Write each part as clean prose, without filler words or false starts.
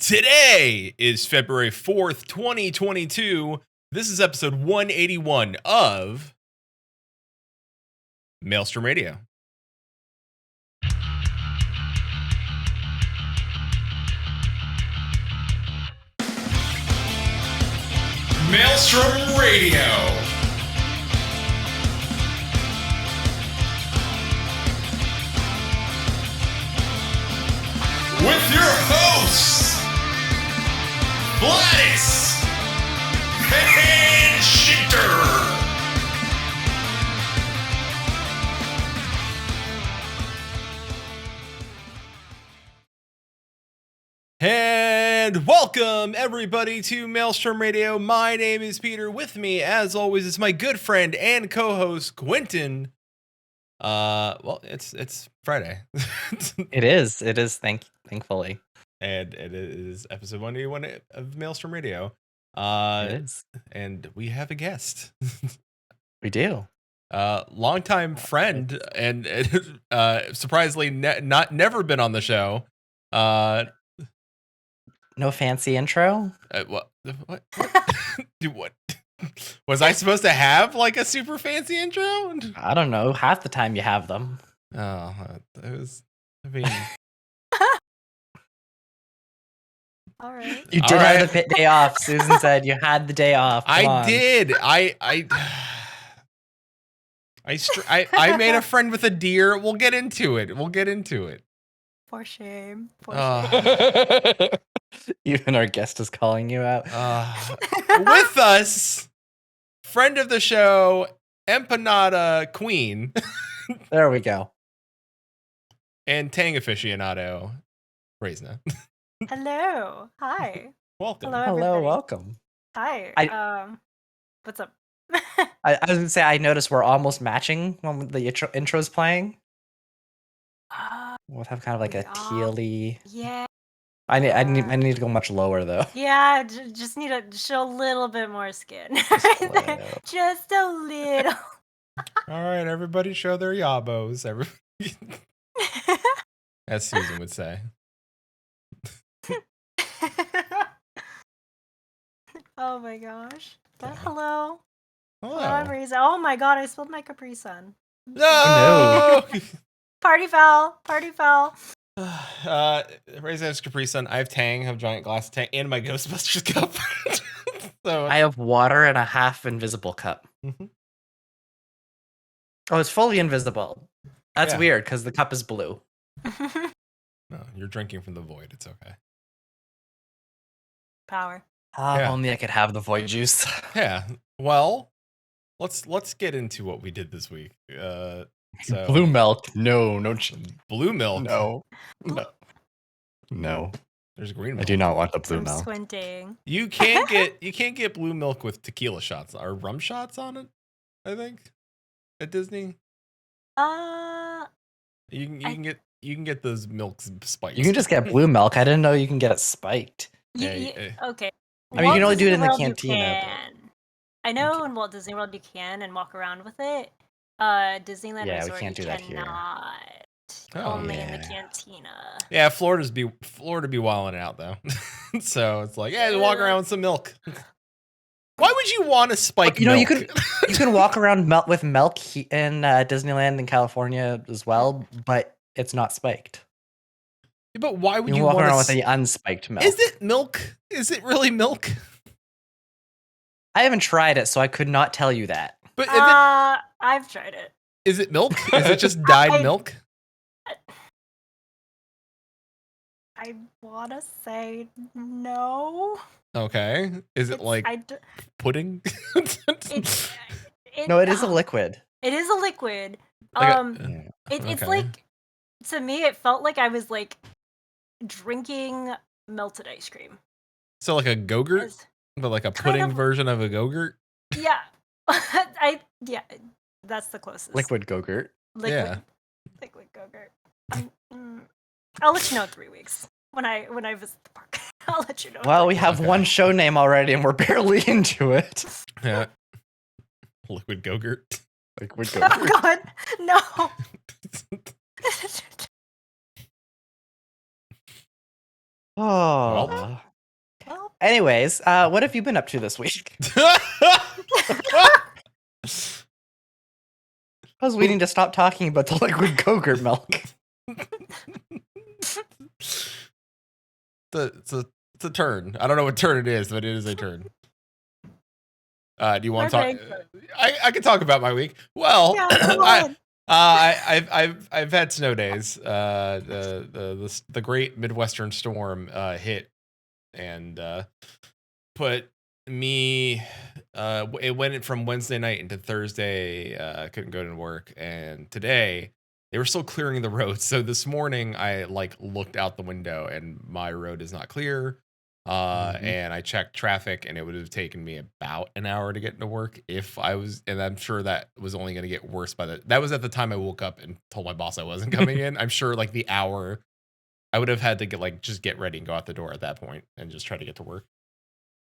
Today is February 4th, 2022. This is episode 181 of Maelstrom Radio. Maelstrom Radio. With your hosts, Gladys and Shitter. And welcome everybody to Maelstrom Radio. My name is Peter. With me, as always, is my good friend and co-host Quentin. Well, it's Friday. It is. Thankfully. And it is episode 181 of Maelstrom Radio. It is. And we have a guest. We do. Longtime friend and surprisingly never been on the show. No fancy intro? What? What? Was I supposed to have like a super fancy intro? I don't know. Half the time you have them. Oh, it was. I mean, all right. You did have the day off. Susan said you had the day off. I did. I made a friend with a deer. We'll get into it. For shame. Even our guest is calling you out. With us, friend of the show, Empanada Queen. There we go. And Tang aficionado, Reizna. Hello. Hi. Welcome. Hello, Welcome. Hi. What's up? I was gonna say I noticed we're almost matching when the intro's playing. We'll have kind of like a tealy. Yeah. I need to go much lower though. Yeah, just need to show a little bit more skin. Just a little. All right, everybody show their yabos. As Susan would say. Oh my gosh. Hello. Hello. I'm Reizna. Oh my god, I spilled my Capri Sun. No! Party foul. Reizna's Capri Sun. I have Tang, I have giant glass of Tang, and my Ghostbusters cup. So I have water and a half invisible cup. Mm-hmm. Oh, it's fully invisible. That's weird because the cup is blue. No, you're drinking from the void. It's okay. Power. Only I could have the void juice. Yeah. Well, let's get into what we did this week. So blue milk. No. Blue milk. No. There's green milk. I do not want the blue I'm milk. squinting. You can't get blue milk with tequila shots or rum shots on it. I think at Disney. You can get those milks spiked. You can just get blue milk. I didn't know you can get it spiked. Okay. I mean, you can only do it in the cantina. I know in Walt Disney World you can and walk around with it. Disneyland Resort, we can't do that here. Only in the cantina. Yeah, Florida be wilding out though. So it's like, yeah, walk around with some milk. Why would you want to spike milk? You can walk around with milk in Disneyland in California as well, but it's not spiked. But why would you walk want around with the unspiked milk? Is it milk? Is it really milk? I haven't tried it, so I could not tell you that. But I've tried it. Is it milk? Is it just dyed milk? I wanna say no. Okay. Is it like pudding? No, it is a liquid. It is a liquid. Like it's like, to me, it felt like I was like drinking melted ice cream. So like a Go-Gurt, but like a pudding version of a Go-Gurt. Yeah, that's the closest. Liquid Go-Gurt. Yeah. Liquid Go-Gurt. I'll let you know in 3 weeks when I visit the park. I'll let you know. Well, we have one show name already, and we're barely into it. Yeah. Liquid Go-Gurt. Liquid Go-Gurt. Oh God, no. Oh. Well, Anyways, what have you been up to this week? I was waiting to stop talking about the liquid Go-Gurt milk. It's a turn. I don't know what turn it is, but it is a turn. Do you want to My talk? I can talk about my week. Well, Yeah, come on. I've had snow days. The great Midwestern storm hit and put me. It went from Wednesday night into Thursday. I couldn't go to work, and today they were still clearing the roads. So this morning I looked out the window, and my road is not clear. And I checked traffic, and it would have taken me about an hour to get into work if I was, and I'm sure that was only going to get worse that was at the time I woke up and told my boss I wasn't coming in. I'm sure the hour I would have had to just get ready and go out the door at that point and just try to get to work.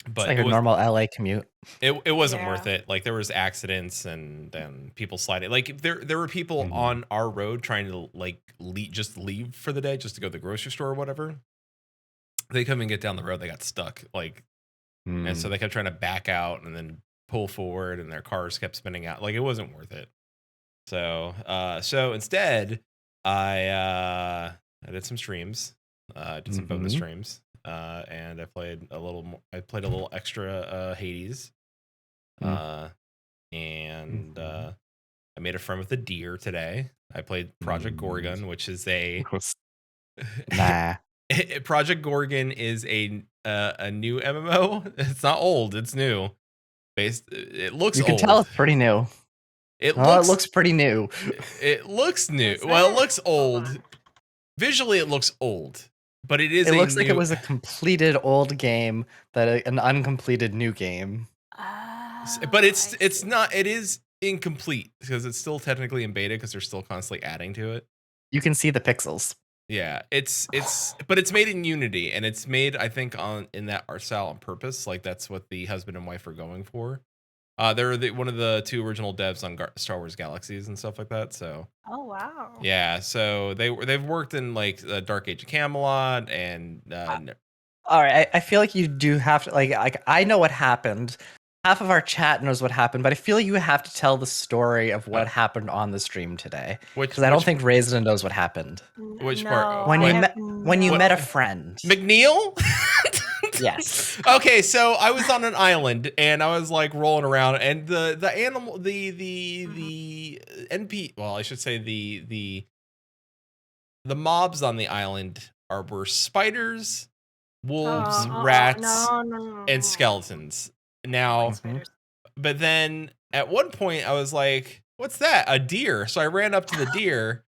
But It's like a normal LA commute. It wasn't worth it. There was accidents and people sliding. There were people on our road trying to just leave for the day, just to go to the grocery store or whatever. They couldn't get down the road. They got stuck. And so they kept trying to back out and then pull forward, and their cars kept spinning out. It wasn't worth it. So instead, I did some streams. Did some bonus streams. And I played a little extra Hades. And I made a friend with a deer today. I played Project Gorgon, which is a Nah. Project Gorgon is a new MMO. It's not old, it's new. It looks You can old. tell it's pretty new. It looks pretty new. It looks new. Well, it looks old. Visually it looks old. But it looks like it was a completed old game an uncompleted new game. But it's not. It is incomplete because it's still technically in beta because they're still constantly adding to it. You can see the pixels. Yeah, but it's made in Unity, and it's made, I think, in that art style on purpose. That's what the husband and wife are going for. They're one of the two original devs on Star Wars Galaxies and stuff like that. So. Oh wow. Yeah, so they've worked in the Dark Age of Camelot and. All right, I feel like you do have to I know what happened. Half of our chat knows what happened, but I feel you have to tell the story of what happened on the stream today. Because I don't think Reizna knows what happened. Which part? When you met a friend. McNeil? Yes. Okay, so I was on an island and I was rolling around, and the animal, the NP, well, I should say the mobs on the island were spiders, wolves, rats, and skeletons. Now, but then at one point I was like, "What's that? A deer?" So I ran up to the deer,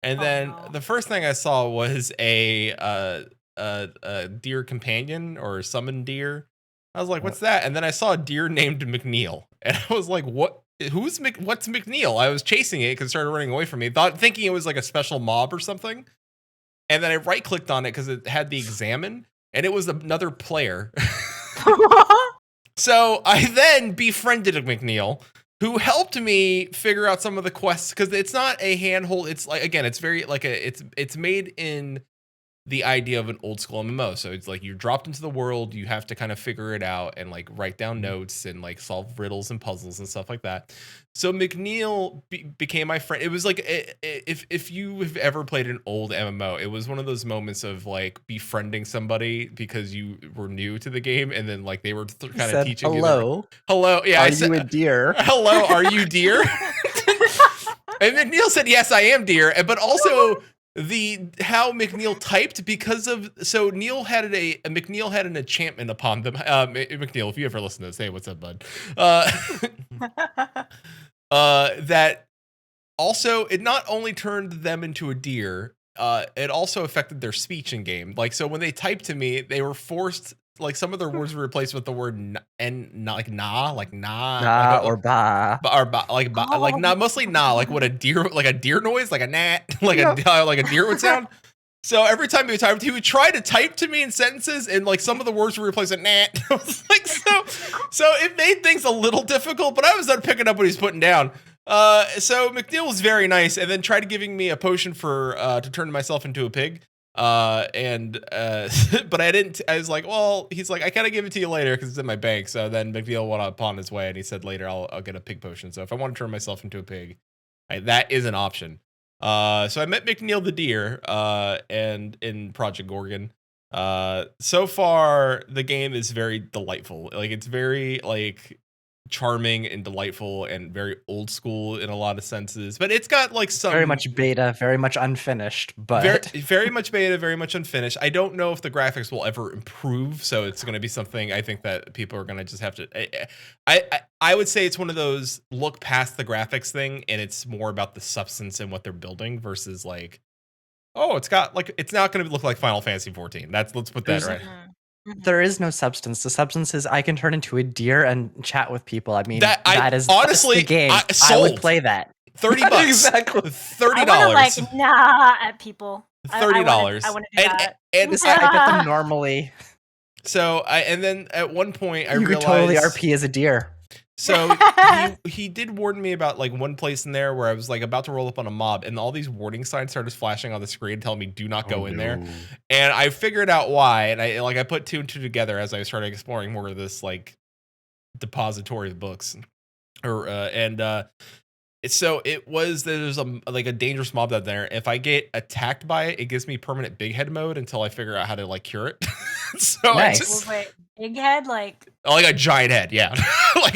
and then the first thing I saw was a deer companion or summoned deer. I was like, "What's that?" And then I saw a deer named McNeil, and I was like, "What? What's McNeil?" I was chasing it because it started running away from me, thinking it was a special mob or something. And then I right-clicked on it because it had the examine, and it was another player. So I then befriended a McNeil, who helped me figure out some of the quests, because it's not a handhold. It's it's very it's made in the idea of an old school MMO. So it's you're dropped into the world, you have to kind of figure it out and write down notes and solve riddles and puzzles and stuff like that. So McNeil became my friend. It was if you have ever played an old MMO, it was one of those moments of befriending somebody because you were new to the game, and then they were kind of teaching hello. you. Hello. Yeah. Are you a deer? Hello. Are you deer? And McNeil said, "Yes, I am deer." But also how McNeil typed, because of McNeil had an enchantment upon them. McNeil, if you ever listen to this, hey, what's up, bud? That also, it not only turned them into a deer, it also affected their speech in game. So when they typed to me, they were forced. Some of their words were replaced with the word nah, or ba, nah, mostly nah, what a deer, a deer noise, a gnat, a deer would sound. So every time he typed, he would try to type to me in sentences, and some of the words were replaced with gnat. I was so it made things a little difficult, but I was done picking up what he's putting down. So McNeil was very nice, and then tried giving me a potion to turn myself into a pig. But I didn't. I was like, well, he's like, I gotta give it to you later because it's in my bank. So then McNeil went up on his way, and he said later I'll get a pig potion. So if I want to turn myself into a pig, that is an option. So I met McNeil the deer, and in Project Gorgon. So far the game is very delightful. Like it's very like charming and delightful and very old school in a lot of senses, but it's got like some very much beta, very much unfinished, but very much beta, very much unfinished. I don't know if the graphics will ever improve, so it's going to be something I think that people are going to just have to. I would say it's one of those look past the graphics thing, and it's more about the substance and what they're building versus like, oh, it's got like it's not going to look like Final Fantasy 14. Let's put that right. There is no substance. The substance is I can turn into a deer and chat with people. I mean, that is honestly the game. I would play that. $30. Exactly. $30. I like nah at people. $30. I want to do that. And I get them normally. So and then at one point I realized you could totally RP as a deer. So he did warn me about like one place in there where I was like about to roll up on a mob, and all these warning signs started flashing on the screen telling me do not go in there. And I figured out why, and I put two and two together as I started exploring more of this like depository of books. So it was there's a dangerous mob out there. If I get attacked by it, it gives me permanent big head mode until I figure out how to like cure it. So nice. Wait, big head like a giant head, yeah. Oh my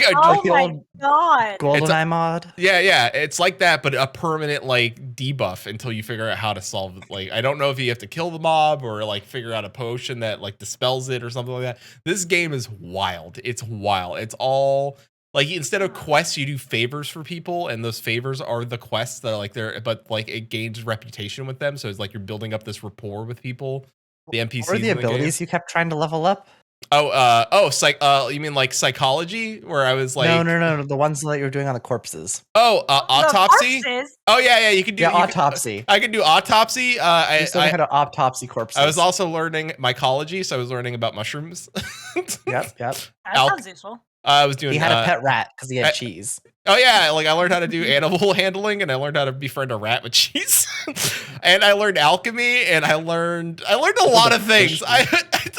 god. GoldenEye mod. Yeah, it's like that, but a permanent like debuff until you figure out how to solve it. Like I don't know if you have to kill the mob or like figure out a potion that like dispels it or something like that. This game is wild. It's wild. It's all like instead of quests, you do favors for people, and those favors are the quests that are like there, but like it gains reputation with them. So it's like you're building up this rapport with people. The NPCs. What are the abilities you kept trying to level up? You mean like psychology, where I was like, no, the ones that you were doing on the corpses. Autopsy. Oh yeah, you can do autopsy. I can do autopsy. I had an autopsy corpses. I was also learning mycology, so I was learning about mushrooms. Yep. That sounds useful. I was doing. He had a pet rat because he had cheese. Oh yeah, like I learned how to do animal handling, and I learned how to befriend a rat with cheese, and I learned alchemy, and I learned a lot of things. I picked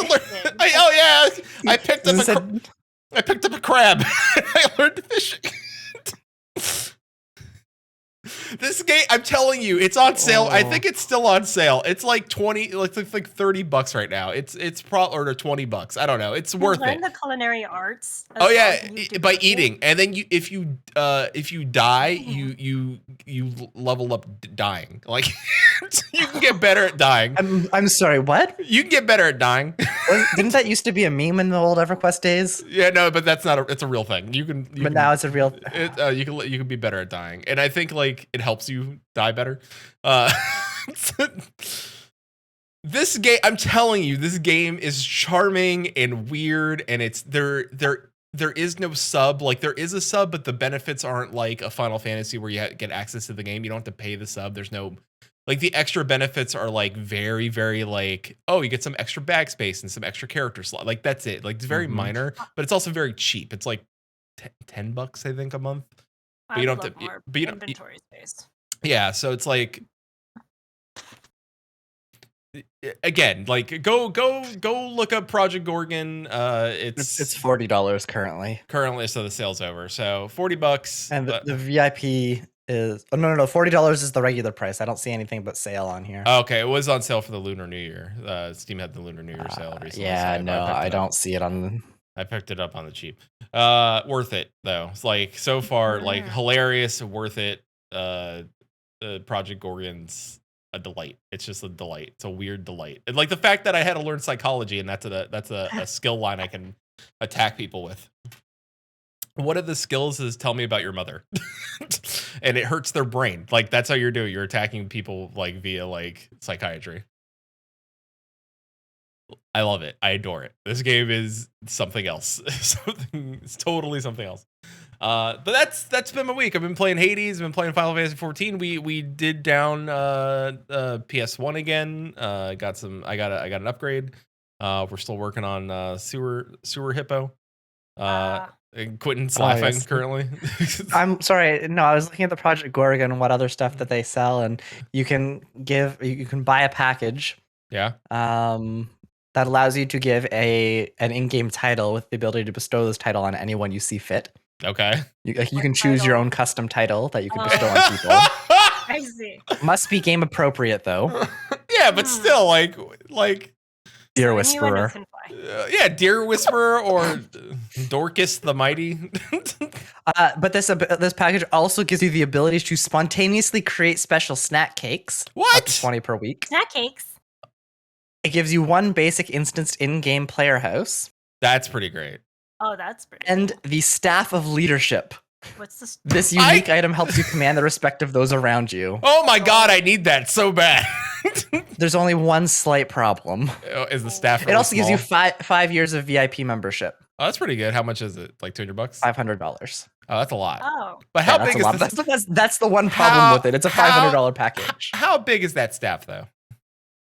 up a crab. I learned fishing. This game, I'm telling you, it's on sale. I think it's still on sale. It's like $30 right now. It's probably or $20. I don't know. It's worth it. Learn the culinary arts. Oh yeah, by eating, and then if you die, you level up dying. Like you can get better at dying. I'm sorry. What? You can get better at dying. Didn't that used to be a meme in the old EverQuest days? Yeah, no, but that's not. It's a real thing. But now it's a real. You can be better at dying, and I think like it helps you die better. This game, I'm telling you, this game is charming and weird, and it's there is no sub. Like there is a sub, but the benefits aren't like a Final Fantasy where you get access to the game. You don't have to pay the sub. There's no like the extra benefits are like very, very like, oh, you get some extra bag space and some extra character slot. Like that's it. Like it's very minor, but it's also very cheap. It's like $10, I think, a month. But you don't have to. But you don't inventory space. Yeah, so it's like again, like go look up Project Gorgon. It's $40 currently. Currently, so the sale's over. So $40, and the VIP is no. $40 is the regular price. I don't see anything but sale on here. Okay, it was on sale for the Lunar New Year. Steam had the Lunar New Year sale recently. Yeah, so no, I don't see it on. I picked it up on the cheap. Worth it though. It's like so far, like hilarious, worth it. Project Gorgon's a delight. It's just a delight. It's a weird delight. And like the fact that I had to learn psychology, and that's a skill line I can attack people with. One of the skills is tell me about your mother. And it hurts their brain. Like that's how you're doing. You're attacking people like via like psychiatry. I love it. I adore it. This game is something else. It's totally something else. But that's been my week. I've been playing Hades. I've been playing Final Fantasy 14. We did down PS1 again. I got an upgrade. We're still working on sewer hippo. And Quentin's laughing currently. I'm sorry. No, I was looking at the Project Gorgon and what other stuff that they sell, and you can buy a package Yeah. That allows you to give an in-game title with the ability to bestow this title on anyone you see fit. Okay. You What can choose your title? own custom title that you can bestow on people. I see. Must be game appropriate though. Yeah, but still, like Deer So Whisperer. innuendos can fly. yeah, Deer Whisperer or Dorcas the Mighty. But this package also gives you the ability to spontaneously create special snack cakes. What? Up to 20 per week. Snack cakes. It gives you one basic instanced in-game player house. That's pretty great. Oh, that's pretty. And cool. the Staff of Leadership. What's this? This unique item helps you command the respect of those around you. Oh my god, I need that so bad. There's only one slight problem. Is the staff? It also gives you 5 years of VIP membership. Oh, that's pretty good. How much is it? Like $200? $500. Oh, that's a lot. Oh. But how that's big is this? That's the one problem with it. It's a $500 package. How big is that staff though?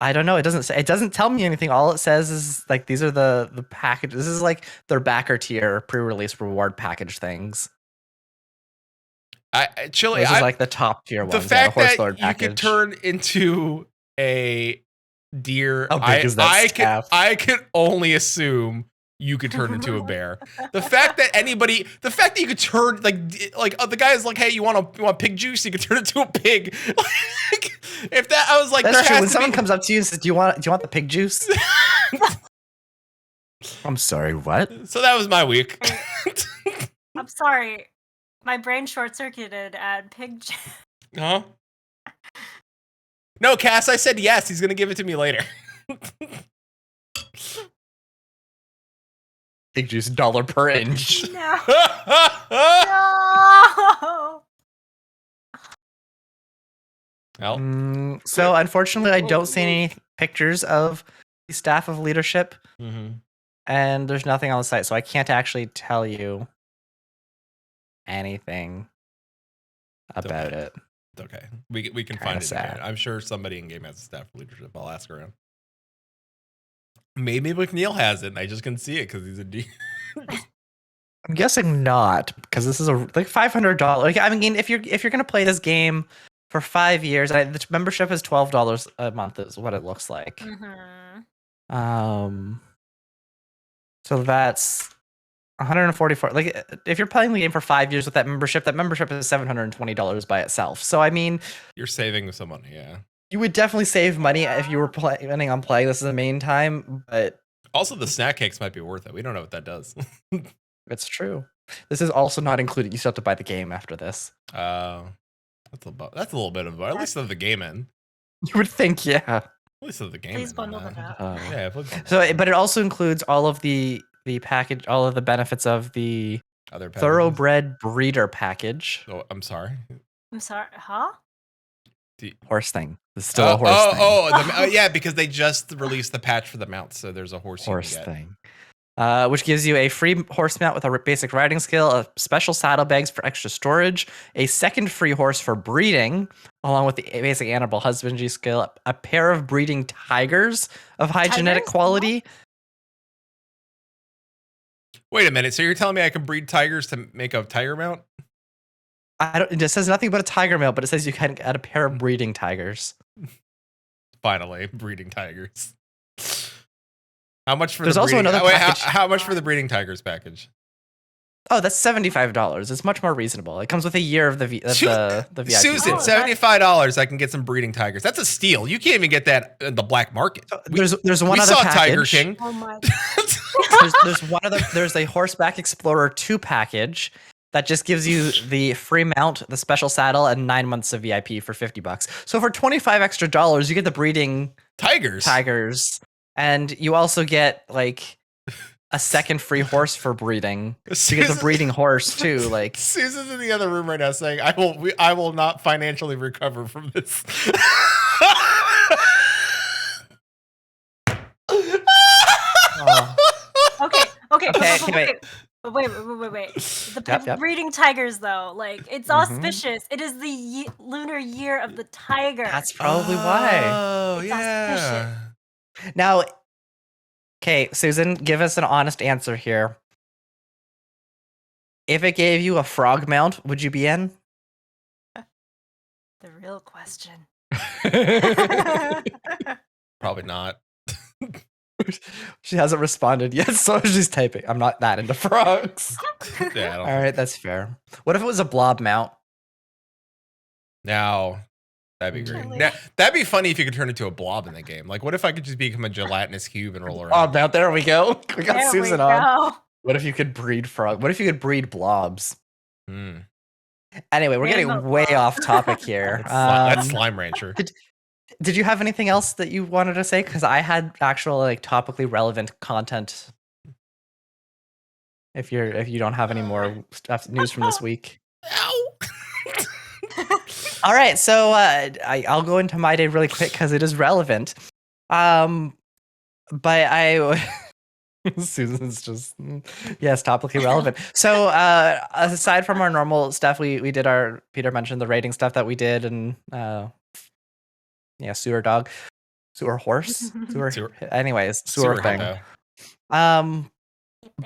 I don't know. It doesn't say. It doesn't tell me anything. All it says is like these are the package. This is like their backer tier pre-release reward package things. This is like the top tier ones. The fact the that Lord you package. could turn into a deer, How big is that staff? I could only assume you could turn into a bear. The fact that you could turn like the guy is like, hey, you want pig juice? You could turn into a pig. Like, if that, I was like, that's true. When someone comes up to you and says, "Do you want the pig juice?" I'm sorry, what? So that was my week. I'm sorry. My brain short-circuited at pig. Huh? No, Cass, I said yes. He's gonna give it to me later. Pig juice $1 per inch. No. No. Well, so unfortunately, I don't see any pictures of the Staff of Leadership, and there's nothing on the site, so I can't actually tell you anything about it. It's okay. We can find it again. I'm sure somebody in game has a Staff of Leadership. I'll ask around. Maybe McNeil has it, and I just couldn't see it because he's a D. I'm guessing not, because this is like $500. Like, I mean, if you're gonna play this game for 5 years, the membership is $12 a month, is what it looks like. Mm-hmm. So that's 144. Like, if you're playing the game for 5 years with that membership is $720 by itself. So I mean, you're saving some money, yeah. You would definitely save money if you were planning on playing this as the main time, but also the snack cakes might be worth it. We don't know what that does. It's true. This is also not included. You still have to buy the game after this. That's a little bit of, at least of the game in. You would think, yeah. At least of the game. Please bundle that up. Yeah. So, but it also includes all of the package, all of the benefits of the other thoroughbred breeder package. Oh, I'm sorry. Huh? Horse thing. It's still a horse thing. Yeah, because they just released the patch for the mounts, so there's a horse thing. Which gives you a free horse mount with a basic riding skill, a special saddlebags for extra storage, a second free horse for breeding, along with the basic animal husbandry skill, a pair of breeding tigers of high genetic quality. Wait a minute, so you're telling me I can breed tigers to make a tiger mount? It just says nothing about a tiger mount, but it says you can add a pair of breeding tigers. Finally, breeding tigers. How much for There's the also breeding? another package. How much for the breeding tigers package? Oh, that's $75. It's much more reasonable. It comes with a year of the VIP. Susan, $75. I can get some breeding tigers. That's a steal. You can't even get that in the black market. There's one we other saw package. Tiger King. Oh my. There's a Horseback Explorer 2 package that just gives you the free mount, the special saddle, and 9 months of VIP for $50. So for $25 extra, you get the breeding tigers, and you also get like a second free horse for breeding. You get the breeding horse too. Like, Susan's in the other room right now saying, "I will not financially recover from this." Okay. Wait. The breeding tigers, though, like, it's auspicious. It is the lunar year of the tiger. That's probably why. Oh, it's yeah. auspicious. Now, okay, Susan, give us an honest answer here. If it gave you a frog mount, would you be in? The real question. Probably not. She hasn't responded yet, so she's typing. I'm not that into frogs. Yeah, all right, that's fair. What if it was a blob mount? Now, that'd be great. Now, that'd be funny if you could turn into a blob in the game. Like, what if I could just become a gelatinous cube and roll around? Oh, now there we go. We got There Susan we on. go. What if you could breed frog? What if you could breed blobs? Hmm. Anyway, we're getting Rainbow way blob. off topic here. That's Slime Rancher. Did you have anything else that you wanted to say? Because I had actual like topically relevant content. If you don't have any more news from this week. Ow. All right, so I'll go into my day really quick because it is relevant. But Susan's just yes, topically relevant. So aside from our normal stuff, we did our Peter mentioned the rating stuff that we did, and sewer dog, sewer horse, sewer. Anyways, sewer thing. Hippo.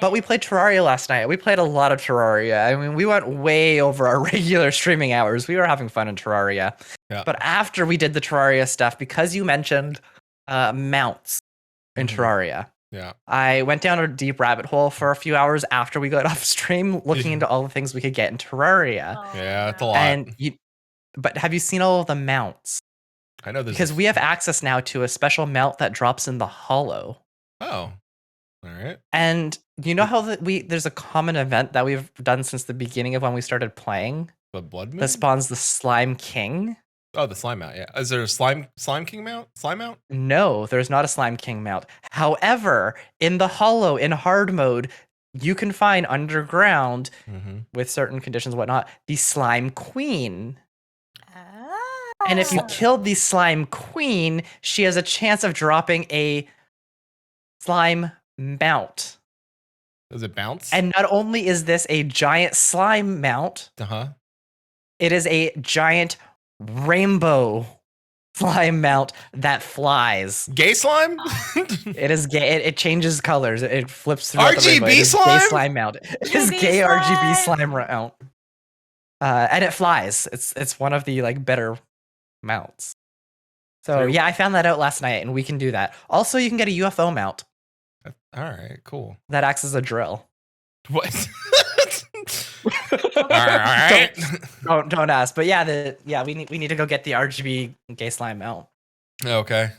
But we played Terraria last night. We played a lot of Terraria. I mean, we went way over our regular streaming hours. We were having fun in Terraria. Yeah. But after we did the Terraria stuff, because you mentioned mounts in Terraria, I went down a deep rabbit hole for a few hours after we got off stream, looking into all the things we could get in Terraria. Yeah, it's a lot. But have you seen all of the mounts? I know this because we have access now to a special mount that drops in the hollow. Oh. All right. And you know how there's a common event that we've done since the beginning of when we started playing? The Blood Moon? That spawns the Slime King. Oh, the Slime Mount, yeah. Is there a Slime King mount? Slime Mount? No, there's not a Slime King mount. However, in the hollow, in hard mode, you can find underground, with certain conditions and whatnot, the Slime Queen. Oh. And if you killed the Slime Queen, she has a chance of dropping a slime mount. Does it bounce? And not only is this a giant slime mount, it is a giant rainbow slime mount that flies. Gay slime? It is gay. It changes colors. It flips through RGB slime? Gay slime mount. It is gay RGB slime mount. And it flies. It's one of the like better mounts. So yeah, I found that out last night, and we can do that. Also, you can get a UFO mount. All right, cool. That acts as a drill. What? All right. Don't ask. But yeah, we need to go get the RGB gay slime mount. Okay.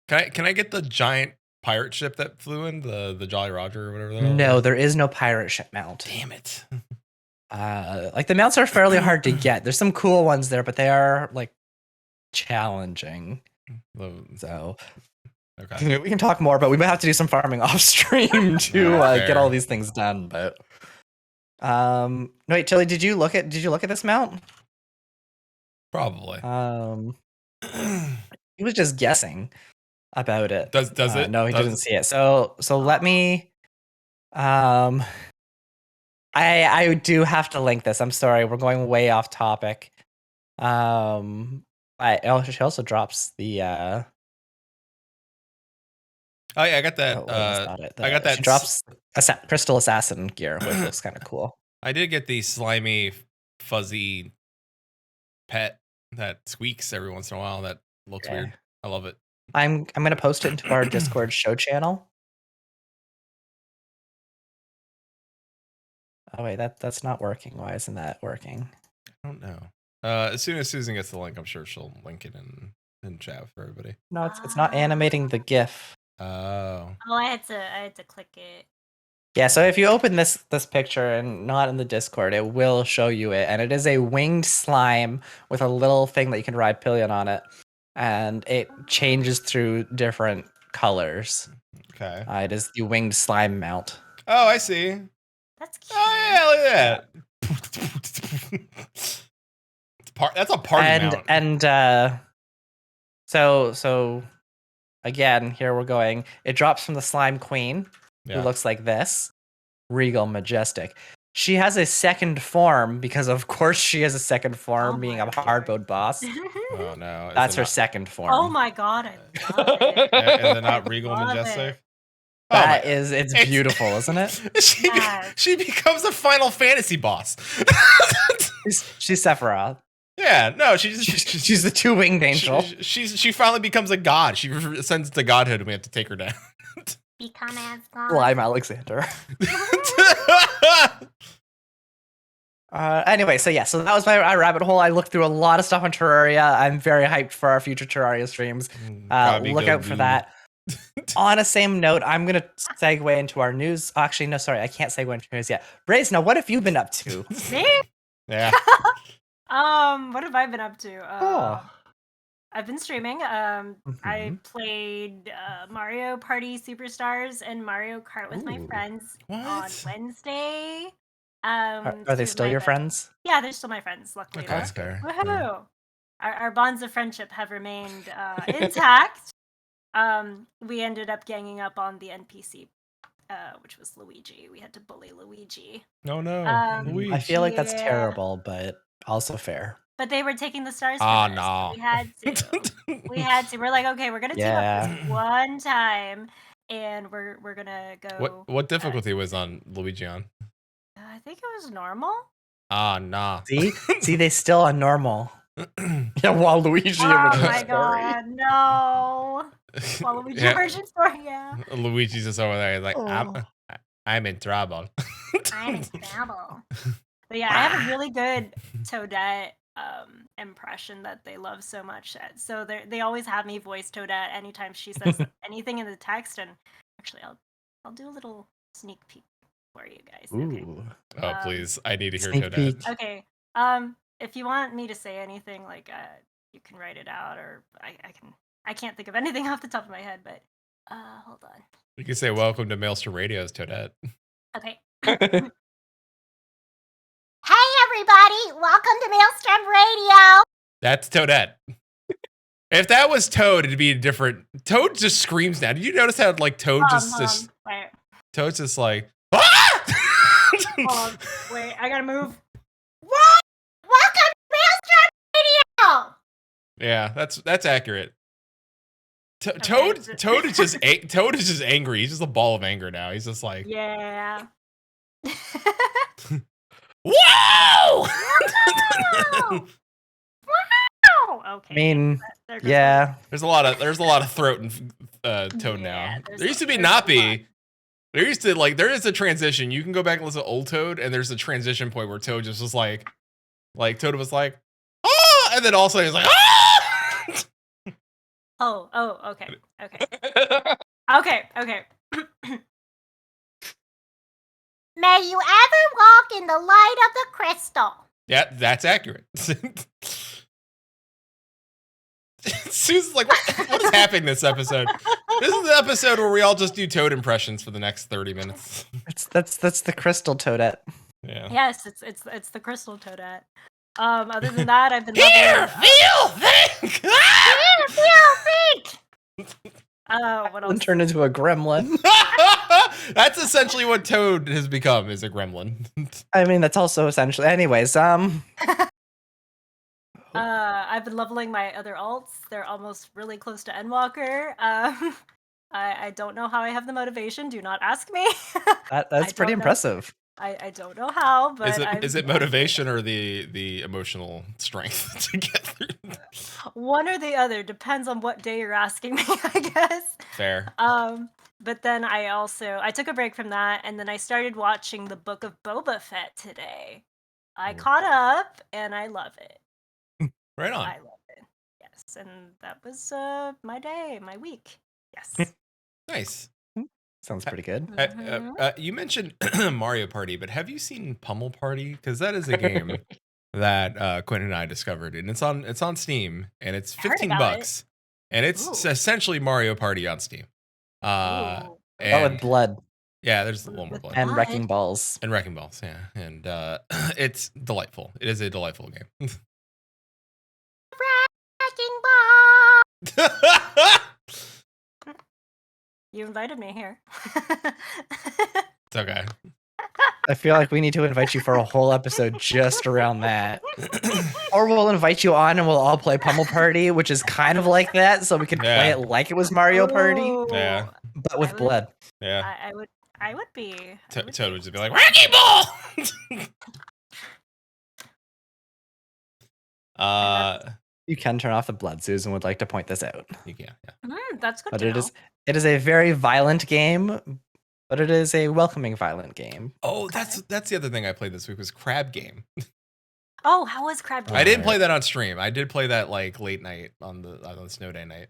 Can I get the giant pirate ship that flew in, the Jolly Roger or whatever that was? No, there is no pirate ship mount. Damn it. Like the mounts are fairly hard to get. There's some cool ones there, but they are like challenging. So okay. We can talk more, but we might have to do some farming off stream to get all these things done. But no, wait, Tilly, did you look at this mount? Probably. He was just guessing about it. Does it? No, he didn't see it. So let me. I do have to link this. I'm sorry, we're going way off topic. She also drops the. Oh yeah, I got that. I got that. She drops Crystal Assassin gear, which looks kind of cool. I did get the slimy, fuzzy pet that squeaks every once in a while. That looks weird. I love it. I'm gonna post it into our Discord show channel. Oh wait, that's not working. Why isn't that working? I don't know. As soon as Susan gets the link, I'm sure she'll link it in chat for everybody. No, it's not animating the GIF. Oh. Oh, I had to click it. Yeah, so if you open this picture and not in the Discord, it will show you it, and it is a winged slime with a little thing that you can ride pillion on it, and it changes through different colors. Okay. It is the winged slime mount. Oh, I see. That's cute. Oh yeah, look at that. That's a party mount. And so again, here we're going. It drops from the Slime Queen, who looks like this. Regal Majestic. She has a second form, because of course she has a second form, being a hard mode boss. Oh no. That's her second form. Oh my god, I love it. And they're not Regal Majestic? It's beautiful, isn't it? She becomes a Final Fantasy boss. She's Sephiroth. Yeah, Yeah, no, she's the two-winged angel. She finally becomes a god. She ascends to godhood, and we have to take her down. Become as God. Lime Alexander. Anyway, so that was my rabbit hole. I looked through a lot of stuff on Terraria. I'm very hyped for our future Terraria streams. Look out for that. On a same note, I'm gonna segue into our news. Actually, no, sorry, I can't segue into news yet. Reizna, what have you been up to? Me? Yeah. What have I been up to? I've been streaming. I played Mario Party Superstars and Mario Kart with my friends on Wednesday. Are they still your friends? Yeah, they're still my friends, luckily. Okay, that's fair. Woohoo! Our bonds of friendship have remained intact. We ended up ganging up on the NPC, which was Luigi. We had to bully Luigi. No, Luigi. I feel like that's terrible, but also fair. But they were taking the stars for us. No. So we had to. We're like, okay, we're gonna team up this one time, and we're gonna go. What difficulty was on Luigi on? I think it was normal. Nah. See, they still on normal. Yeah, while Luigi. Oh my god, no. While Luigi origin story, yeah. Luigi's just over there. He's like, I'm in trouble. I'm in trouble. But yeah, I have a really good Toadette impression that they love so much. So they always have me voice Toadette anytime she says anything in the text. And actually, I'll do a little sneak peek for you guys. Okay. Oh, please. I need to hear Toadette. Okay. If you want me to say anything, like you can write it out, or I can't think of anything off the top of my head, but hold on. You can say welcome to Maelstrom Radio's Toadette. Okay. Hey everybody, welcome to Maelstrom Radio. That's Toadette. If that was Toad, it'd be different. Toad just screams now. Did you notice how like Toad just Toad's just like Hold on. Wait, I gotta move. What? Welcome to Maelstrom Radio. Yeah, that's accurate. Toad is just angry. He's just a ball of anger now. He's just like Whoa! Wow! Okay. I mean, yeah. There's a lot of throat and Toad now. There used to be not be. There is a transition. You can go back and listen to old Toad, and there's a transition point where Toad just was like Toad was like, ah, and then also he's like, ah. Okay. Okay. May you ever walk in the light of the crystal. Yeah, that's accurate. Susan's like, what is happening this episode? This is the episode where we all just do Toad impressions for the next 30 minutes. That's the crystal Toadette. Yeah. Yes, it's the crystal Toadette. Other than that, I've been think. What else? Turned into a gremlin. That's essentially what Toad has become, is a gremlin. I mean, that's also essentially. Anyways, I've been leveling my other alts. They're almost really close to ENDWALKER. I don't know how I have the motivation. Do not ask me. That's pretty impressive. I don't know how, but is it motivation or the emotional strength to get through? One or the other, depends on what day you're asking me, I guess. Fair. But then I took a break from that, and then I started watching the Book of Boba Fett today. I caught up, and I love it. Right on. I love it. Yes, and that was my week. Yes. Nice. Sounds pretty good. You mentioned Mario Party, but have you seen Pummel Party? Because that is a game that Quentin and I discovered, and it's on Steam, and it's $15, and it's essentially Mario Party on Steam. With blood. Yeah, there's a little more blood. And wrecking balls. Yeah. And it's delightful. It is a delightful game. Wrecking ball! You invited me here. It's okay. I feel like we need to invite you for a whole episode just around that. Or we'll invite you on and we'll all play Pummel Party, which is kind of like that, so we can play it like it was Mario Party. Yeah. But with blood. Yeah. I would be. Toad would just be like, wrecking ball! You can turn off the blood. Susan would like to point this out. You can, yeah. That's good But to know. it is a very violent game, but it is a welcoming violent game. Oh, that's the other thing I played this week was Crab Game. Oh, how was Crab Game? I didn't play that on stream. I did play that like late night on the snow day night.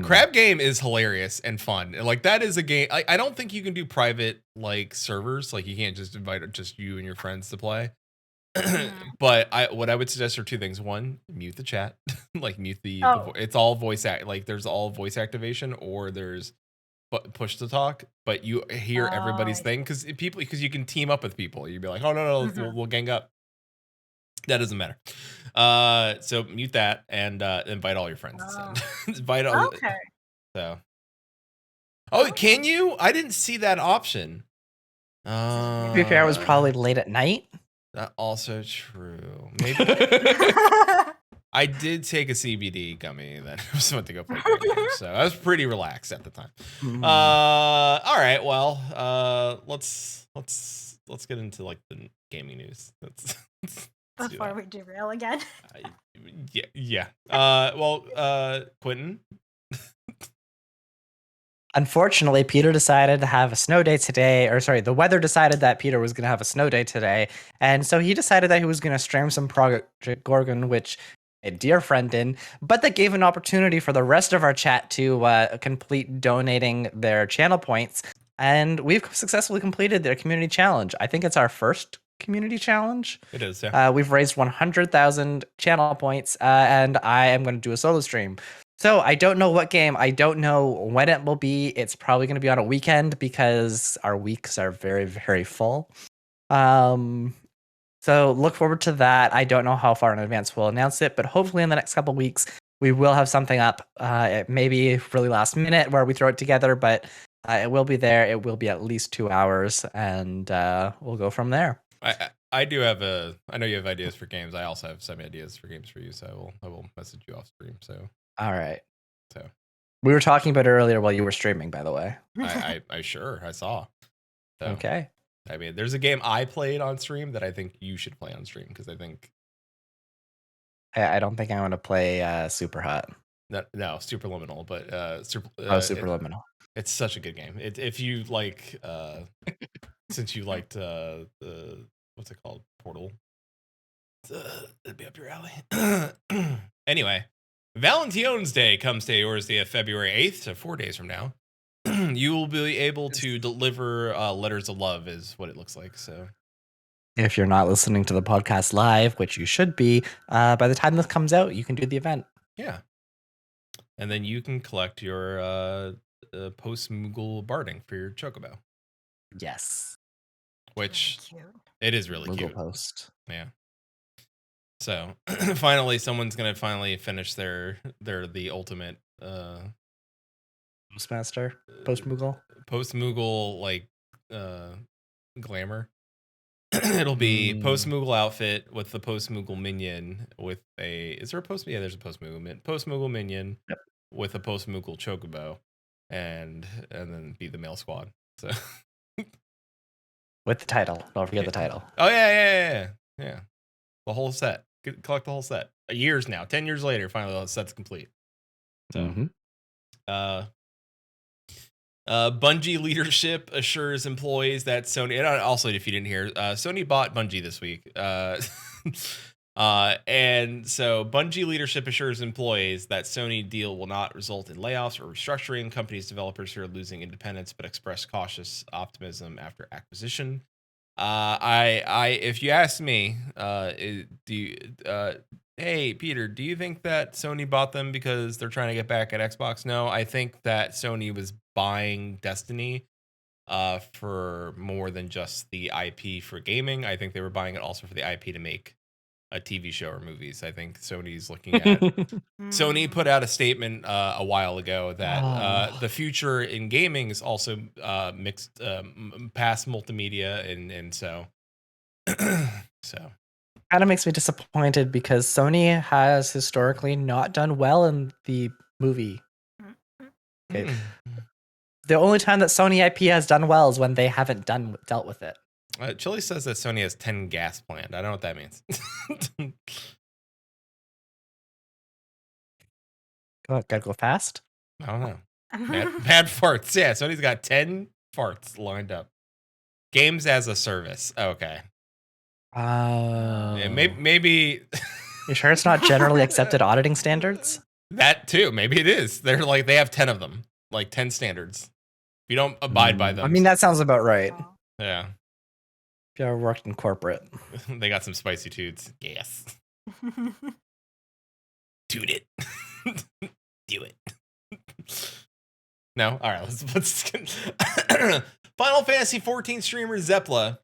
Crab Game is hilarious and fun. Like that is a game. I don't think you can do private like servers. Like you can't just invite just you and your friends to play. But what I would suggest are two things. One, mute the chat. Like mute the it's all voice act. Like there's all voice activation or there's push to talk, but you hear everybody's thing because you can team up with people. You'd be like, oh no, we'll gang up. That doesn't matter. So mute that and invite all your friends. Invite all. Okay. So. Oh, can you? I didn't see that option. To be fair, it was probably late at night. That also true. Maybe. I did take a CBD gummy that I was supposed to go play games, so I was pretty relaxed at the time. All right, well, let's get into like the gaming news. Before we derail again. Yeah. Quentin. Unfortunately, Peter decided to have a snow day today, the weather decided that Peter was going to have a snow day today, and so he decided that he was going to stream some Project Gorgon, which a dear friend did, but that gave an opportunity for the rest of our chat to complete donating their channel points, and we've successfully completed their community challenge. I think it's our first community challenge. It is, yeah. We've raised 100,000 channel points, and I am going to do a solo stream. So I don't know what game. I don't know when it will be. It's probably going to be on a weekend because our weeks are very, very full. So look forward to that. I don't know how far in advance we'll announce it, but hopefully in the next couple of weeks, we will have something up. It may be really last minute where we throw it together, but it will be there. It will be at least 2 hours, and we'll go from there. I do have I know you have ideas for games. I also have some ideas for games for you, so I will message you off stream. So. All right. So we were talking about it earlier while you were streaming, by the way. I saw. So, okay. I mean, there's a game I played on stream that I think you should play on stream because I think. I don't think I want to play Super Hot. No, Superliminal, but Superliminal. It's such a good game. If you like, since you liked the what's it called, Portal, it'd be up your alley. Anyway. Valentine's Day comes to yours the February 8th, so 4 days from now. You will be able to deliver letters of love is what it looks like. So if you're not listening to the podcast live, which you should be, by the time this comes out, you can do the event. Yeah. And then you can collect your post-Moogle barding for your Chocobo. Yes. Which it is really Moogle cute. Post. Yeah. So finally, someone's gonna finish the ultimate Postmaster, post-Moogle like glamour. It'll be post-Moogle outfit with the post-Moogle minion with is there a post? Yeah, there's a post-Moogle minion with a post-Moogle chocobo, and then be the male squad. So with the title, don't forget the title. Oh yeah. The whole set. Collect the whole set. Years now, 10 years later, finally the set's complete. So, Bungie leadership assures employees that Sony. And also, if you didn't hear, Sony bought Bungie this week. And so Bungie leadership assures employees that Sony deal will not result in layoffs or restructuring. Companies, developers who are losing independence, but express cautious optimism after acquisition. If you ask me, hey Peter, do you think that Sony bought them because they're trying to get back at Xbox? No, I think that Sony was buying Destiny for more than just the IP for gaming. I think they were buying it also for the IP to make a TV show or movies. I think Sony's looking at Sony put out a statement a while ago that the future in gaming is also mixed past multimedia and so kind of makes me disappointed because Sony has historically not done well in the movie. Okay. The only time that Sony IP has done well is when they haven't dealt with it. Chili says that Sony has 10 gas planned. I don't know what that means. Gotta go fast. I don't know. Bad farts. Yeah, somebody's got 10 farts lined up. Games as a service. Okay. Yeah, maybe. You sure it's not generally accepted auditing standards? That too. Maybe it is. They're like, they have 10 of them, like 10 standards. If you don't abide by them. I mean, that sounds about right. Yeah. If you ever worked in corporate. They got some spicy toots. Yes. Toot it. Do it. No? All right, let's Final Fantasy 14 streamer Zepla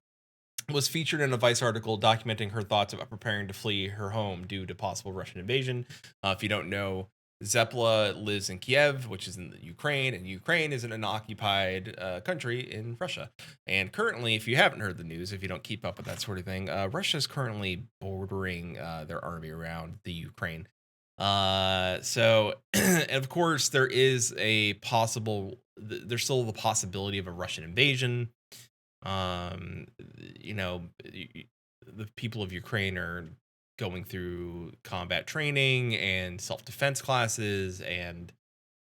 was featured in a Vice article documenting her thoughts about preparing to flee her home due to possible Russian invasion. If you don't know, Zepla lives in Kiev, which is in the Ukraine, and Ukraine is an unoccupied country in Russia. And currently, if you haven't heard the news, if you don't keep up with that sort of thing, Russia is currently bordering their army around the Ukraine. So of course there is there's still the possibility of a Russian invasion. You know, the people of Ukraine are going through combat training and self-defense classes, and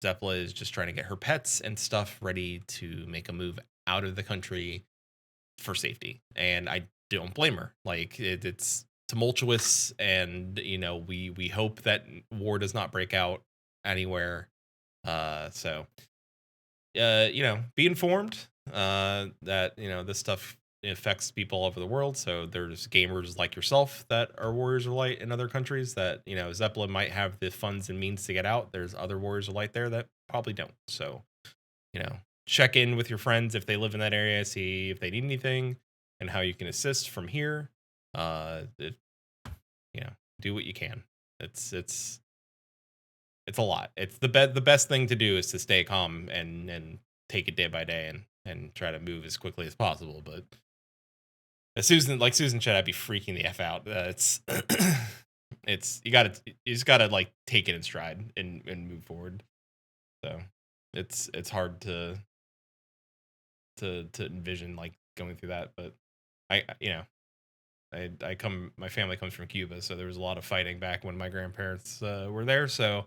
Zepla is just trying to get her pets and stuff ready to make a move out of the country for safety. And I don't blame her. Like it's tumultuous, and you know, we hope that war does not break out anywhere. So you know, be informed that, you know, this stuff affects people all over the world. So there's gamers like yourself that are Warriors of Light in other countries that, you know, Zeppelin might have the funds and means to get out. There's other Warriors of Light there that probably don't. So, you know, check in with your friends if they live in that area, see if they need anything and how you can assist from here. You know, do what you can. It's a lot. It's the best thing to do is to stay calm and take it day by day and try to move as quickly as possible. But as Susan said, I'd be freaking the F out. You just gotta like take it in stride and move forward. So it's hard to envision like going through that. But my family comes from Cuba, so there was a lot of fighting back when my grandparents were there. So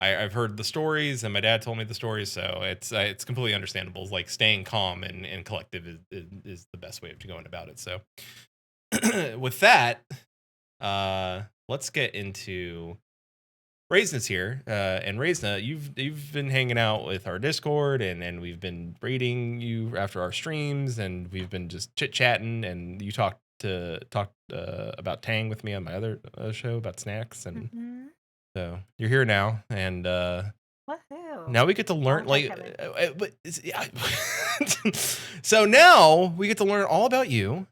I've heard the stories, and my dad told me the stories, so it's completely understandable. It's like staying calm and collective is the best way of going about it. So with that, let's get into Reizna's here. And Reizna, you've been hanging out with our Discord, and we've been rating you after our streams, and we've been just chit chatting, and you talked about Tang with me on my other show about snacks, and so you're here now, and now we get to learn so now we get to learn all about you.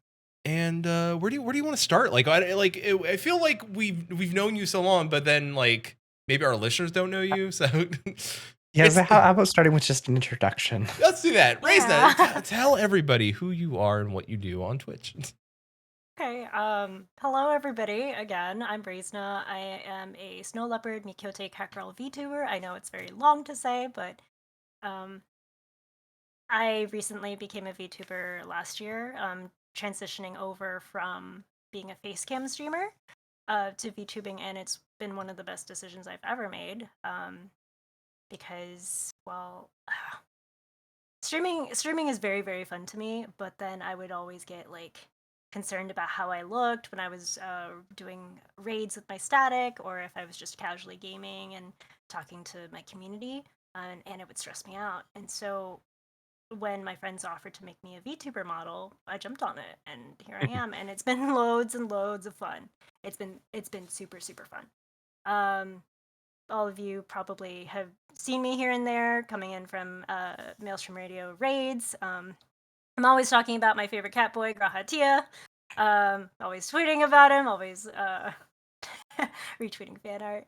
And where do you want to start? Like I feel like we've known you so long, but then like maybe our listeners don't know you. So yeah, how about starting with just an introduction? Let's do that. Reizna, tell everybody who you are and what you do on Twitch. Okay, hello everybody. Again, I'm Reizna. I am a Snow Leopard Mikyote catgirl VTuber. I know it's very long to say, but I recently became a VTuber last year, transitioning over from being a facecam streamer to VTubing, and it's been one of the best decisions I've ever made. Because, well, streaming is very, very fun to me, but then I would always get like concerned about how I looked when I was doing raids with my static, or if I was just casually gaming and talking to my community, and it would stress me out. And so when my friends offered to make me a VTuber model, I jumped on it, and here I am, and it's been loads and loads of fun. It's been super, super fun. All of you probably have seen me here and there coming in from Maelstrom Radio raids. I'm always talking about my favorite cat boy, Grahatia. Always tweeting about him, always retweeting fan art.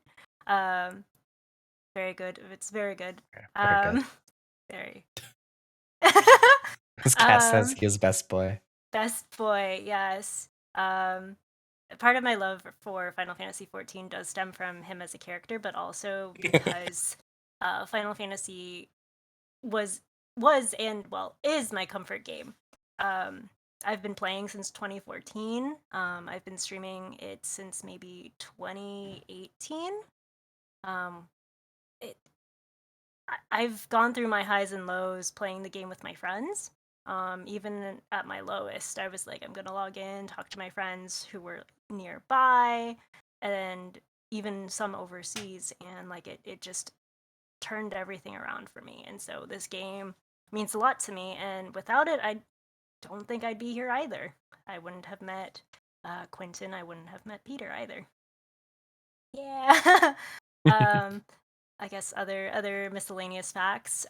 Very good. It's very good. Very. His cat says he is best boy. Best boy, yes. Part of my love for Final Fantasy XIV does stem from him as a character, but also because Final Fantasy was and well is my comfort game. I've been playing since 2014. I've been streaming it since maybe 2018. I've gone through my highs and lows playing the game with my friends. Even at my lowest, I was like, I'm gonna log in, talk to my friends who were nearby, and even some overseas, and like it just turned everything around for me. And so this game means a lot to me, and without it, I don't think I'd be here either. I wouldn't have met Quentin. I wouldn't have met Peter either. Yeah. I guess other miscellaneous facts.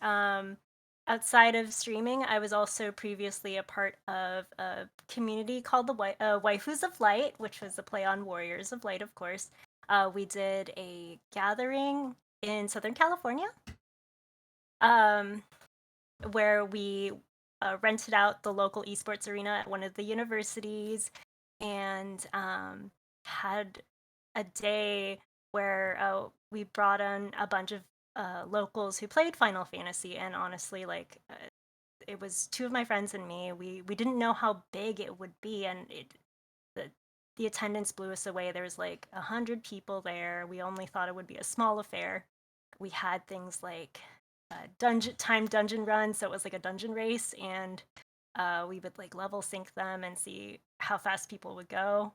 Outside of streaming, I was also previously a part of a community called the Waifus of Light, which was a play on Warriors of Light, of course. We did a gathering in Southern California, where we rented out the local esports arena at one of the universities, and had a day where we brought on a bunch of locals who played Final Fantasy, and honestly, like it was two of my friends and me. We didn't know how big it would be, and the attendance blew us away. There was like 100 people there. We only thought it would be a small affair. We had things like dungeon runs, so it was like a dungeon race, and we would like level sync them and see how fast people would go.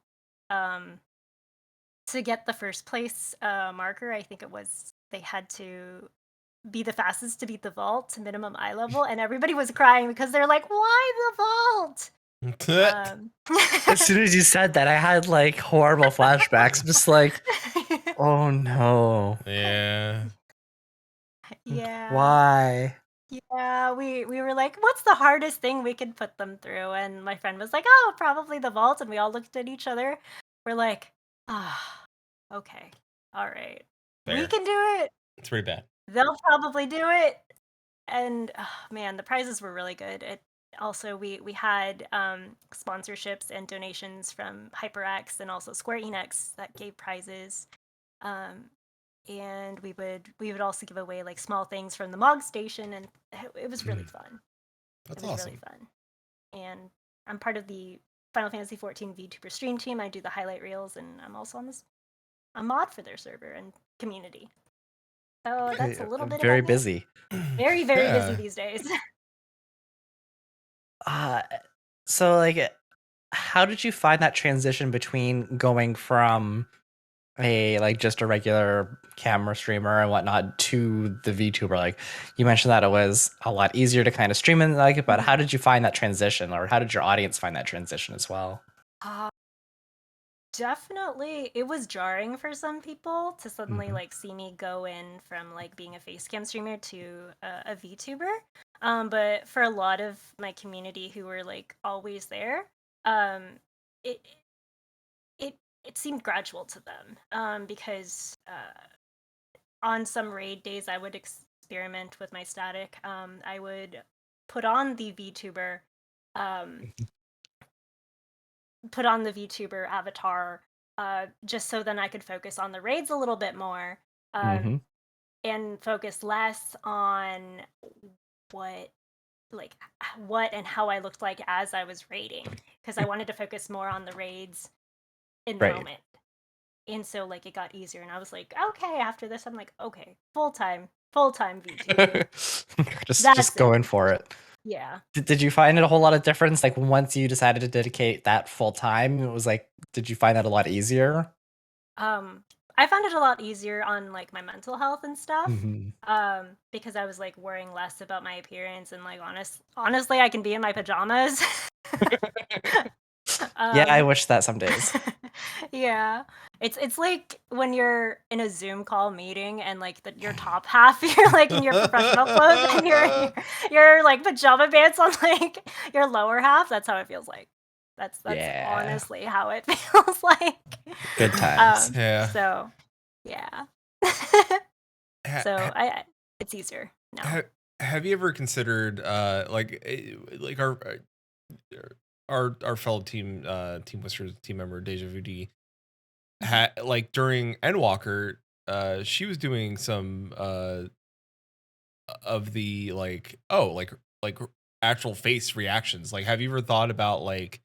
To get the first place marker, I think it was they had to be the fastest to beat the vault to minimum eye level, and everybody was crying because they're like, "Why the vault?" As soon as you said that, I had like horrible flashbacks. Just like, oh no. Yeah. Yeah. Why? Yeah, we were like, "What's the hardest thing we could put them through?" And my friend was like, "Oh, probably the vault." And we all looked at each other. We're like, "Ah, okay, all right, we Fair. can do it. It's pretty bad. They'll probably do it." And man, the prizes were really good. It also we had sponsorships and donations from HyperX and also Square Enix that gave prizes. And we would also give away like small things from the Mog Station, and it was really fun. That's it was awesome. really fun. And I'm part of the Final Fantasy 14 VTuber stream team. I do the highlight reels, and I'm also on a mod for their server and community. So that's a little bit very about me. busy. Very busy these days. So like, how did you find that transition between going from just a regular camera streamer and whatnot to the VTuber? Like, you mentioned that it was a lot easier to kind of stream and like, but how did you find that transition, or how did your audience find that transition as well? Definitely, it was jarring for some people to suddenly like see me go in from like being a facecam streamer to a VTuber. But for a lot of my community who were like always there, it it seemed gradual to them. Because on some raid days, I would experiment with my static. I would put on the VTuber, avatar, just so then I could focus on the raids a little bit more, and focus less on what and how I looked like as I was raiding, because I wanted to focus more on the raids in the moment. And so like it got easier, and I was like, okay, after this I'm like, okay, full-time VTuber. just going for it. Yeah. Did you find it a whole lot of difference? Like, once you decided to dedicate that full time, it was like, did you find that a lot easier? I found it a lot easier on like my mental health and stuff. Because I was like worrying less about my appearance, and like honestly, I can be in my pajamas. Yeah, I wish that some days. Yeah, it's like when you're in a Zoom call meeting and like your top half, you're like in your professional clothes, and you're in your like pajama pants on like your lower half. That's how it feels like. That's honestly how it feels like. Good times. Yeah. So, yeah. So it's easier now. Have you ever considered like our fellow team Whiskers team member Deja Vu D like during ENDWALKER, she was doing some of the like actual face reactions. Like, have you ever thought about like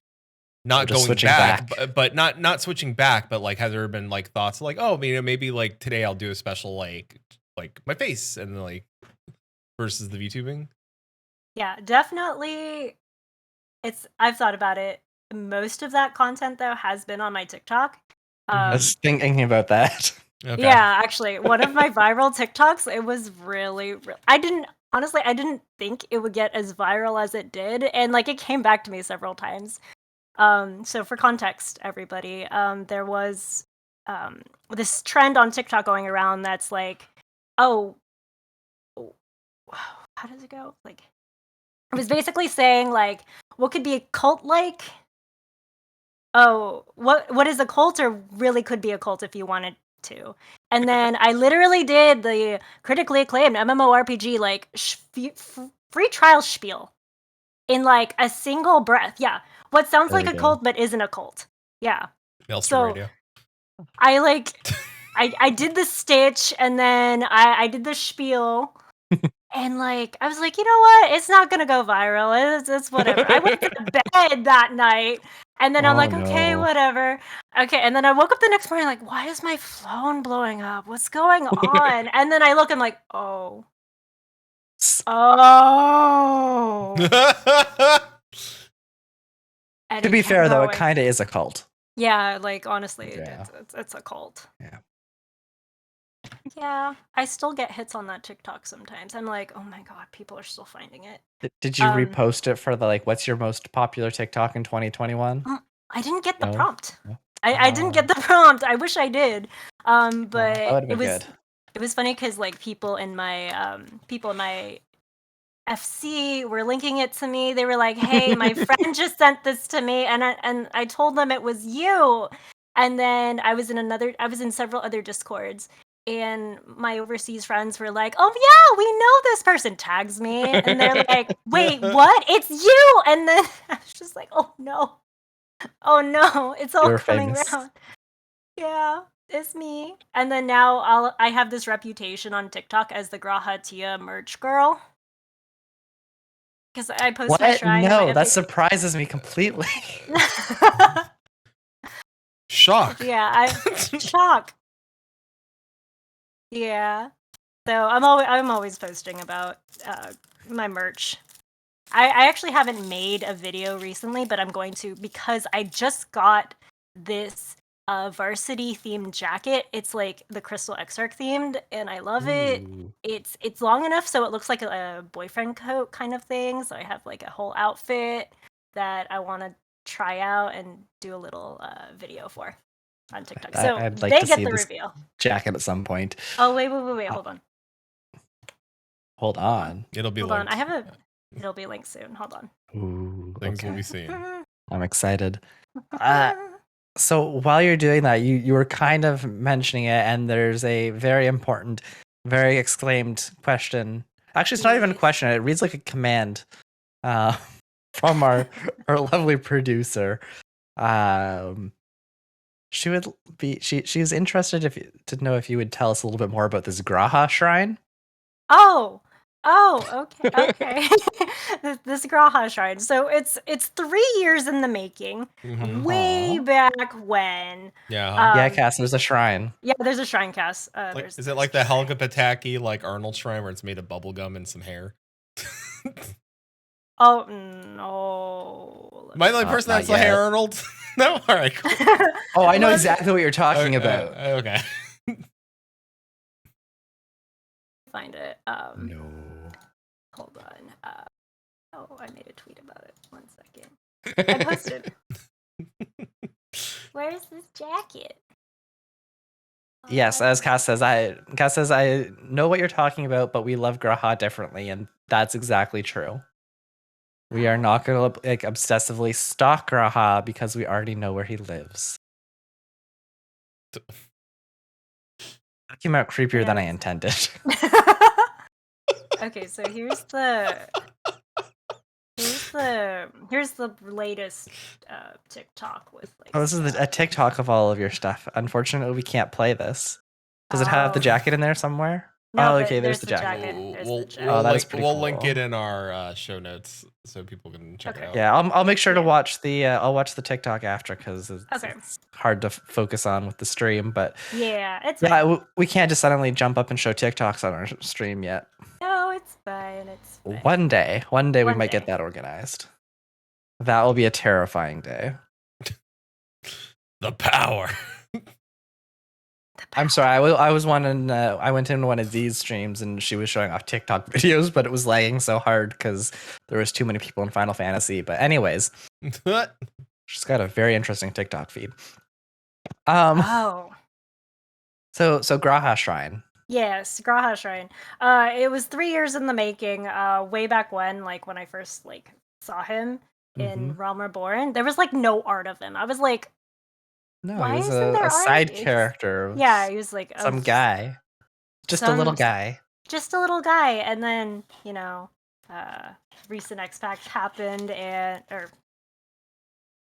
not going back, but not switching back, but like has there been like thoughts like, oh, maybe like today I'll do a special like like my face and like versus the VTubing. Yeah, definitely. I've thought about it. Most of that content though has been on my TikTok. I was thinking about that. Okay. Yeah, actually, one of my viral TikToks, it was really I didn't think it would get as viral as it did, and like it came back to me several times. So for context, everybody, there was this trend on TikTok going around that's like, oh, how does it go? Like, it was basically saying like, what could be a cult like? Oh, what is a cult, or really could be a cult if you wanted to. And then I literally did the critically acclaimed MMORPG like free trial spiel in like a single breath. Yeah, what sounds like a cult but isn't a cult. Yeah. Maelstrom Radio. I like I did the stitch, and then I did the spiel. And like I was like, you know what? It's not gonna go viral. It's whatever. I went to bed that night, and then I'm like, okay, whatever. Okay, and then I woke up the next morning like, why is my phone blowing up? What's going on? And then I look, I'm like, oh. To be fair though, it kind of is a cult. Yeah, like honestly, it's a cult. Yeah. Yeah, I still get hits on that TikTok sometimes. I'm like, oh my god, people are still finding it. Did you repost it for the like, what's your most popular TikTok in 2021? I didn't get the prompt. I didn't get the prompt. I wish I did. But it was funny because like people in my FC were linking it to me. They were like, "Hey, my friend just sent this to me," and I told them it was you. And then I was in several other Discords, and my overseas friends were like, "Oh yeah, we know this person." Tags me, and they're like, "Wait, what? It's you!" And then I was just like, "Oh no, it's all coming around." Yeah, it's me. And then now I have this reputation on TikTok as the Graha Tia merch girl. Because I post my shrine. No, that surprises me completely. Shock. Yeah, shock. Yeah. So I'm always posting about my merch. I actually haven't made a video recently, but I'm going to, because I just got this varsity themed jacket. It's like the Crystal Exarch themed, and I love it. It's long enough so it looks like a boyfriend coat kind of thing. So I have like a whole outfit that I want to try out and do a little video for on TikTok. So I'd like they to get see the this reveal. Jacket at some point. Oh wait, hold on. Hold on. It'll be hold linked. on. It'll be linked soon. Hold on. Ooh, Things will be seen. I'm excited. So while you're doing that, you were kind of mentioning it, and there's a very important, very exclaimed question. Actually, it's not even a question. It reads like a command from our lovely producer. She would be she's interested to know if you would tell us a little bit more about this Graha shrine. Okay. this Graha shrine. So it's 3 years in the making. Way back when. Yeah. Cass, there's a shrine. Yeah, there's a shrine, Cass. Is it like the Helga Pataki, like Arnold shrine, where it's made of bubblegum and some hair? Oh no. Am I the only person that's the hair, Arnold? No? Alright, cool. Oh, I know exactly what you're talking about. Okay. Find it. No. Hold on. I made a tweet about it. 1 second. I posted. Where's this jacket? Yes, as Cass says, I know what you're talking about, but we love Graha differently, and that's exactly true. We are not going to like obsessively stalk Graha because we already know where he lives. That came out creepier than I intended. Okay, so here's the latest TikTok with like. Oh, this is a TikTok of all of your stuff. Unfortunately, we can't play this. Does it have the jacket in there somewhere? No, okay, there's the the jacket. There's the jacket. Oh, that is pretty We'll cool. link it in our show notes so people can check it out. Yeah, I'll make sure to watch the I'll watch the TikTok after because it's hard to focus on with the stream. But yeah, it's fine. We can't just suddenly jump up and show TikToks on our stream yet. No, it's fine. It's fine. One day we might get that organized. That will be a terrifying day. The power. I'm sorry. I was wondering. I went into one of these streams and she was showing off TikTok videos, but it was lagging so hard because there was too many people in Final Fantasy. But anyways, she's got a very interesting TikTok feed. Oh. So Graha Shrine. Yes, Graha Shrine. It was 3 years in the making. Way back when, like when I first saw him in Realm Reborn, there was no art of him. I was like, no, why he was isn't there a side art? character. Yeah, he was like some guy, just a little guy. Just a little guy, and then recent X Pact happened, or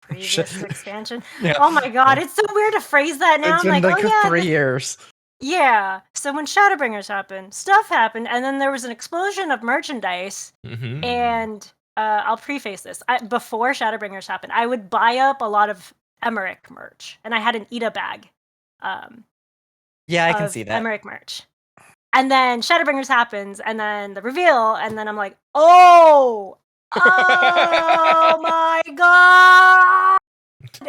previous expansion. Yeah. Oh my god, it's so weird to phrase that now. It's been like 3 years. Yeah. So when Shadowbringers happened, stuff happened, and then there was an explosion of merchandise. And I'll preface this: before Shadowbringers happened, I would buy up a lot of Emmerich merch, and I had an Ida bag. Yeah, I can see that. Emmerich merch. And then Shadowbringers happens, and then the reveal, and then I'm like, oh my god!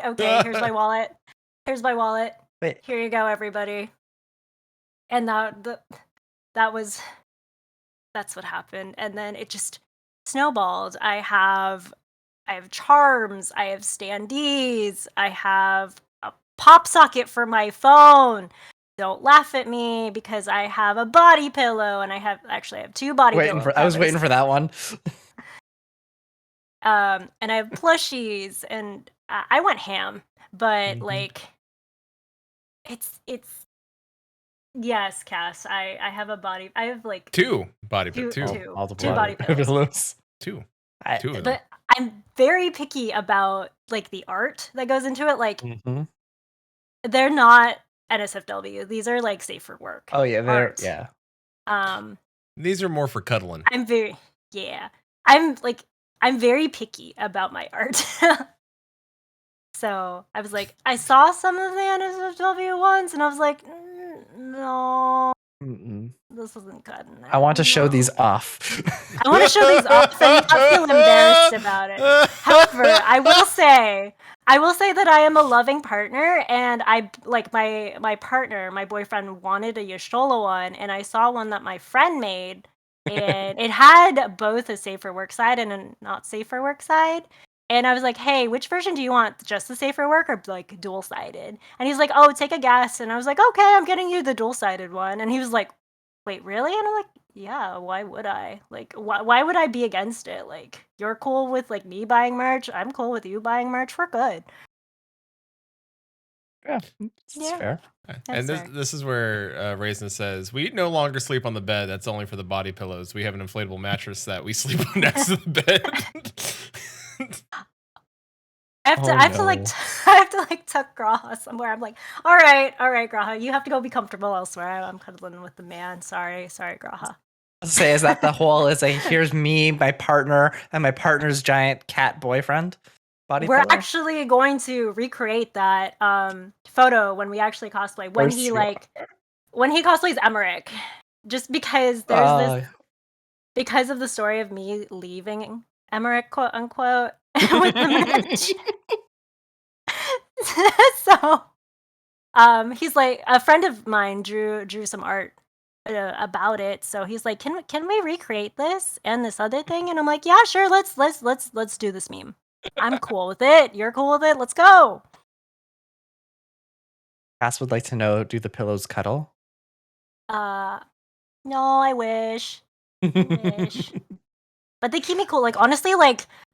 Okay, here's my wallet. Wait. Here you go, everybody. And that's what happened. And then it just snowballed. I have charms, I have standees, I have a pop socket for my phone. Don't laugh at me because I have a body pillow, and I have 2 body pillows. I was waiting for that one. And I have plushies, and I went ham, but it's yes, Cass. I have a body. I have 2 body pillows. 2 body pillows. 2. But I'm very picky about the art that goes into it. They're not NSFW. These are safe for work. Oh yeah, they're art. yeah. These are more for cuddling. I'm very picky about my art. So I was like, I saw some of the NSFW ones, and I was like, no, this isn't good. I want to show these off. I want to show these off and not feel embarrassed about it. However, I will say that I am a loving partner, and I my partner, my boyfriend wanted a Yashola one, and I saw one that my friend made, and it had both a safe for work side and a not safe for work side. And I was like, hey, which version do you want? Just the safe for work or dual-sided? And he's like, oh, take a guess. And I was like, okay, I'm getting you the dual-sided one. And he was like, wait, really? And I'm like, yeah, why would I? Why would I be against it? You're cool with me buying merch. I'm cool with you buying merch. We're good. Yeah, that's fair. And this is where Reizna says, we no longer sleep on the bed. That's only for the body pillows. We have an inflatable mattress that we sleep on next to the bed. I have to tuck Graha somewhere. I'm like, all right, Graha, you have to go be comfortable elsewhere. I'm cuddling with the man. Sorry, Graha. Say, is that the whole? Here's me, my partner, and my partner's giant cat boyfriend. We're pillow? Actually going to recreate that photo when we actually cosplay. When he cosplays Emmerich, just because there's this, because of the story of me leaving Emmerich, quote unquote, with the match. So, he's like, a friend of mine drew some art about it. So he's like, can we recreate this and this other thing? And I'm like, yeah, sure. Let's do this meme. I'm cool with it. You're cool with it. Let's go. Cass would like to know, do the pillows cuddle? No, I wish. But they keep me cool. Honestly,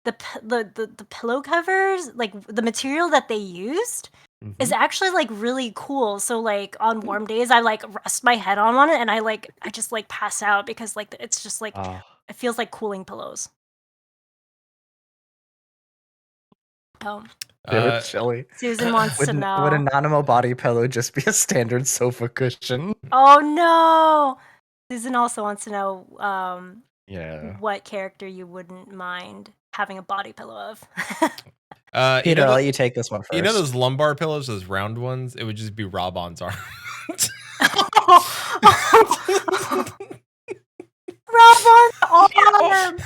the pillow covers, the material that they used is actually really cool. So on warm days, I rest my head on it, and I just pass out because it's just it feels like cooling pillows. Oh. It's chilly. Susan wants to know. Would a Nanimo body pillow just be a standard sofa cushion? Oh no! Susan also wants to know Yeah. what character you wouldn't mind having a body pillow of. Peter, I'll let you take this one first. You know those lumbar pillows, those round ones? It would just be Raubhan's arm. Raubhan's arm!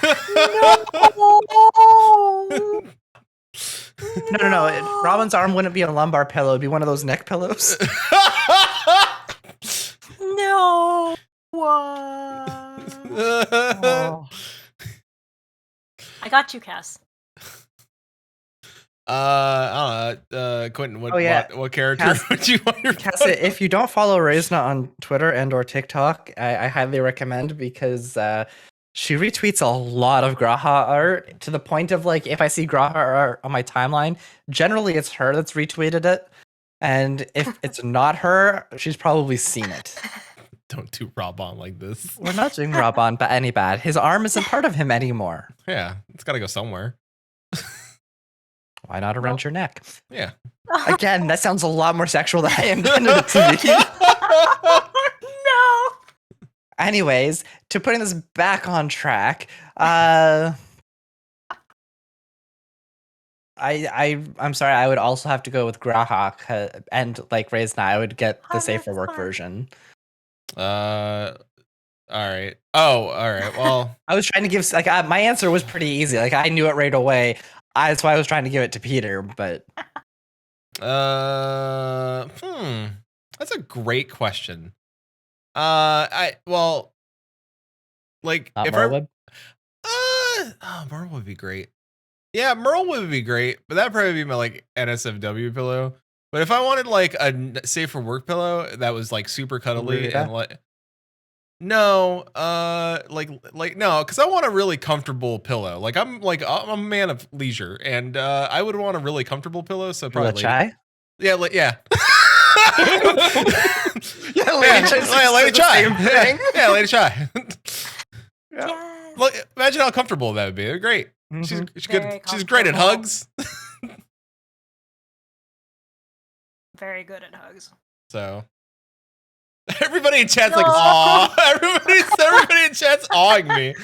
No! No. Raubhan's arm wouldn't be a lumbar pillow. It'd be one of those neck pillows. No! Oh. I got you, Cass. I don't know. Quentin, what character Cass, would you want your Cass, if you don't follow Reizna on Twitter and or TikTok, I highly recommend, because she retweets a lot of Graha art, to the point of, like, if I see Graha art on my timeline, generally it's her that's retweeted it. And if it's not her, she's probably seen it. Don't do Raubhan like this. We're not doing Raubhan any bad. His arm isn't part of him anymore. Yeah, it's got to go somewhere. Why not around your neck? Yeah. Again, that sounds a lot more sexual than I intended it to be. No. Anyways, to putting this back on track, I'm sorry, I would also have to go with Grahak, and like Reizna, I would get the safe for work version. All right. Oh, all right. Well, I was trying to give, like, my answer was pretty easy. Like, I knew it right away. That's why I was trying to give it to Peter, but that's a great question. If Merle would be great. Yeah, Merle would be great, but that'd probably be my like NSFW pillow. But if I wanted like a safe for work pillow that was like super cuddly and like no, no, because I want a really comfortable pillow. Like I'm a man of leisure, and I would want a really comfortable pillow. So probably chai. Yeah. Yeah, Lady Chai. Yeah, Lady Chai. Yes. Look, imagine how comfortable that would be. Great. Mm-hmm. She's good. She's great at hugs. Very good at hugs. So everybody in chat's like, aw. Everybody in chat's awing me.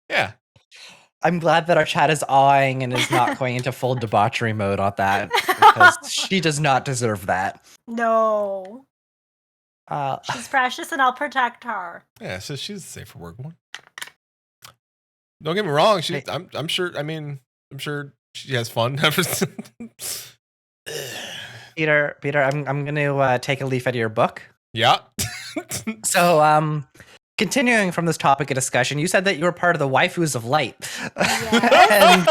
Yeah. I'm glad that our chat is awing and is not going into full debauchery mode on that, because she does not deserve that. No. She's precious and I'll protect her. Yeah, so she's a safe for work one. Don't get me wrong. I'm sure. I mean, I'm sure she has fun. Peter, I'm gonna take a leaf out of your book. Yeah. So, continuing from this topic of discussion, you said that you were part of the waifus of light. Yes.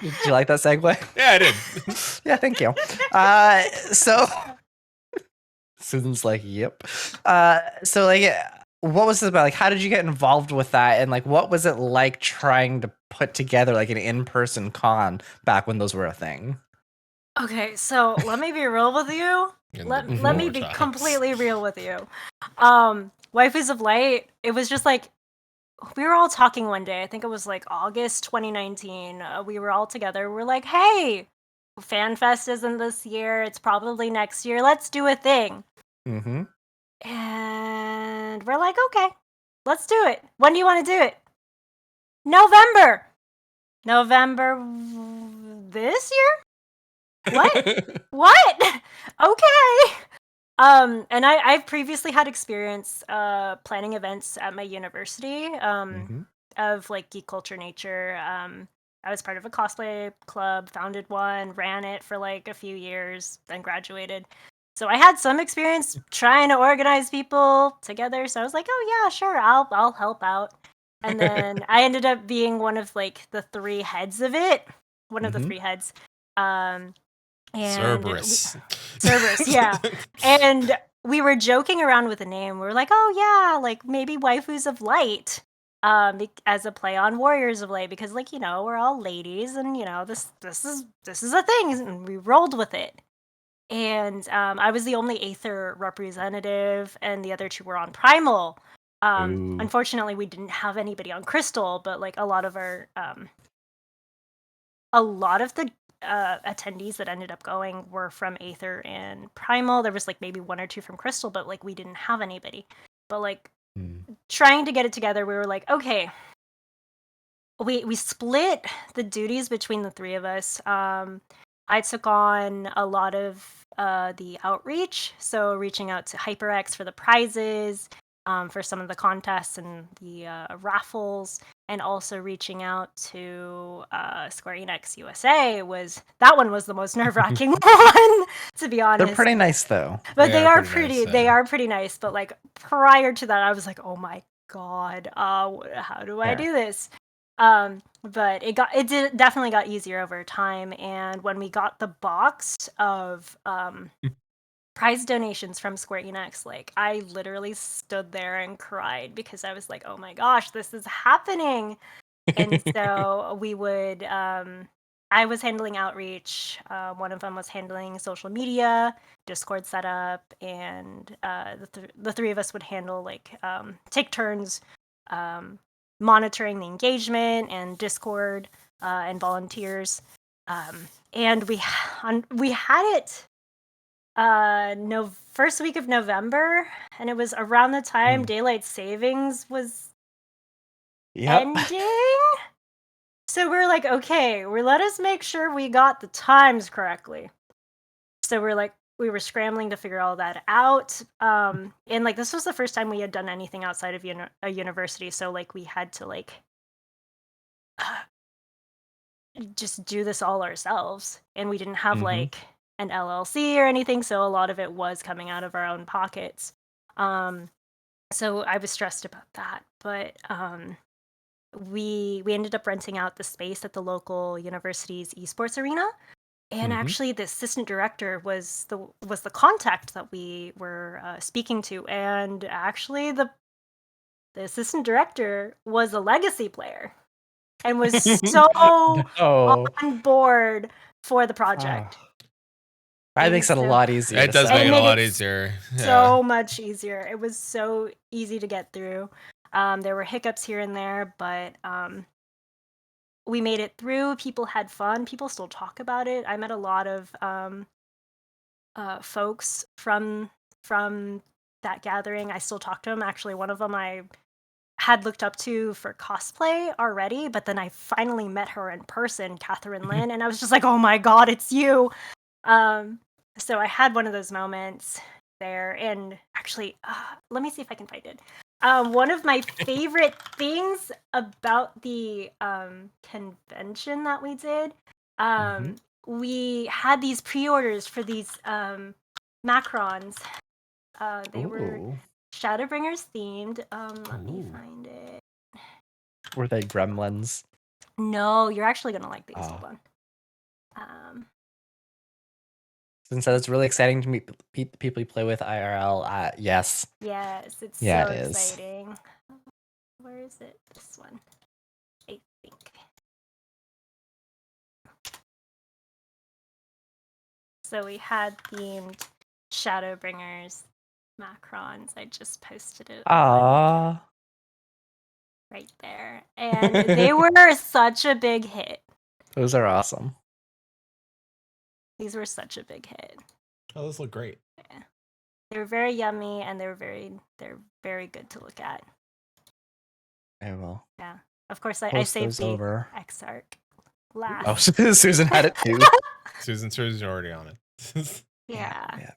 Did you like that segue? Yeah, I did. Yeah, thank you. So Susan's like, yep. So like, what was it about? Like, how did you get involved with that? And like, what was it like trying to put together like an in-person con back when those were a thing? Okay, so let me be real with you. Let me be completely real with you. Waifus of Light, it was just like, we were all talking one day. I think it was like August 2019. We were all together. We're like, hey, FanFest isn't this year. It's probably next year. Let's do a thing. Mm-hmm. And we're like, okay, let's do it. When do you want to do it? November this year? What? What? Okay. And I've previously had experience planning events at my university of like geek culture nature. I was part of a cosplay club, founded one, ran it for like a few years, then graduated. So I had some experience trying to organize people together. So I was like, oh yeah, sure, I'll help out. And then I ended up being one of like the three heads of it. One of the three heads. And Cerberus, yeah. And we were joking around with the name. We were like, oh yeah, like maybe waifus of light. As a play on warriors of light, because like, you know, we're all ladies and you know, this is a thing, and we rolled with it. And I was the only Aether representative, and the other two were on Primal. Unfortunately, we didn't have anybody on Crystal, but like a lot of the attendees that ended up going were from Aether and Primal. There was like maybe 1 or 2 from Crystal, but like we didn't have anybody. But like trying to get it together, we were like, okay, we split the duties between the 3 of us. I took on a lot of the outreach, so reaching out to HyperX for the prizes, for some of the contests and the raffles, and also reaching out to Square Enix USA. That one was the most nerve-wracking one, to be honest. They're pretty nice though. But they are pretty nice, they are pretty nice. But like prior to that, I was like, oh my god, how do I do this? But it definitely got easier over time. And when we got the box of prize donations from Square Enix, like I literally stood there and cried because I was like, oh my gosh, this is happening. And so we would I was handling outreach, one of them was handling social media, Discord setup, and the 3 of us would handle like take turns monitoring the engagement and Discord and volunteers. And we had it first week of November, and it was around the time daylight savings was ending. So we're like, okay, let us make sure we got the times correctly. So we were scrambling to figure all that out. And like this was the first time we had done anything outside of a university, so like we had to like just do this all ourselves, and we didn't have like an LLC or anything, so a lot of it was coming out of our own pockets. So I was stressed about that, but we ended up renting out the space at the local university's esports arena. And actually, the assistant director was the contact that we were speaking to, and actually, the assistant director was a Legacy player, and was so on board for the project. That makes it a lot easier. It does make it a lot easier. So much easier. It was so easy to get through. There were hiccups here and there, but we made it through. People had fun. People still talk about it. I met a lot of folks from that gathering. I still talk to them. Actually, one of them I had looked up to for cosplay already, but then I finally met her in person, Catherine Lynn, and I was just like, oh my god, it's you. So I had one of those moments there, and actually, let me see if I can find it. One of my favorite things about the convention that we did, we had these pre-orders for these macrons. They were Shadowbringers themed. Let me find it. Were they gremlins? No, you're actually gonna like these. Hold on. Since it's really exciting to meet people you play with IRL. Yes. Yes, it's so exciting. Where is it? This one, I think. So we had themed Shadowbringers macrons. I just posted it. Aww. Right there. And they were such a big hit. Those are awesome. These were such a big hit. Oh, those look great. Yeah. They were very yummy, and they're very good to look at. I will. Yeah. Of course, I saved the over. X-Arc last. Oh, Susan had it too. Susan's already on it. Yeah.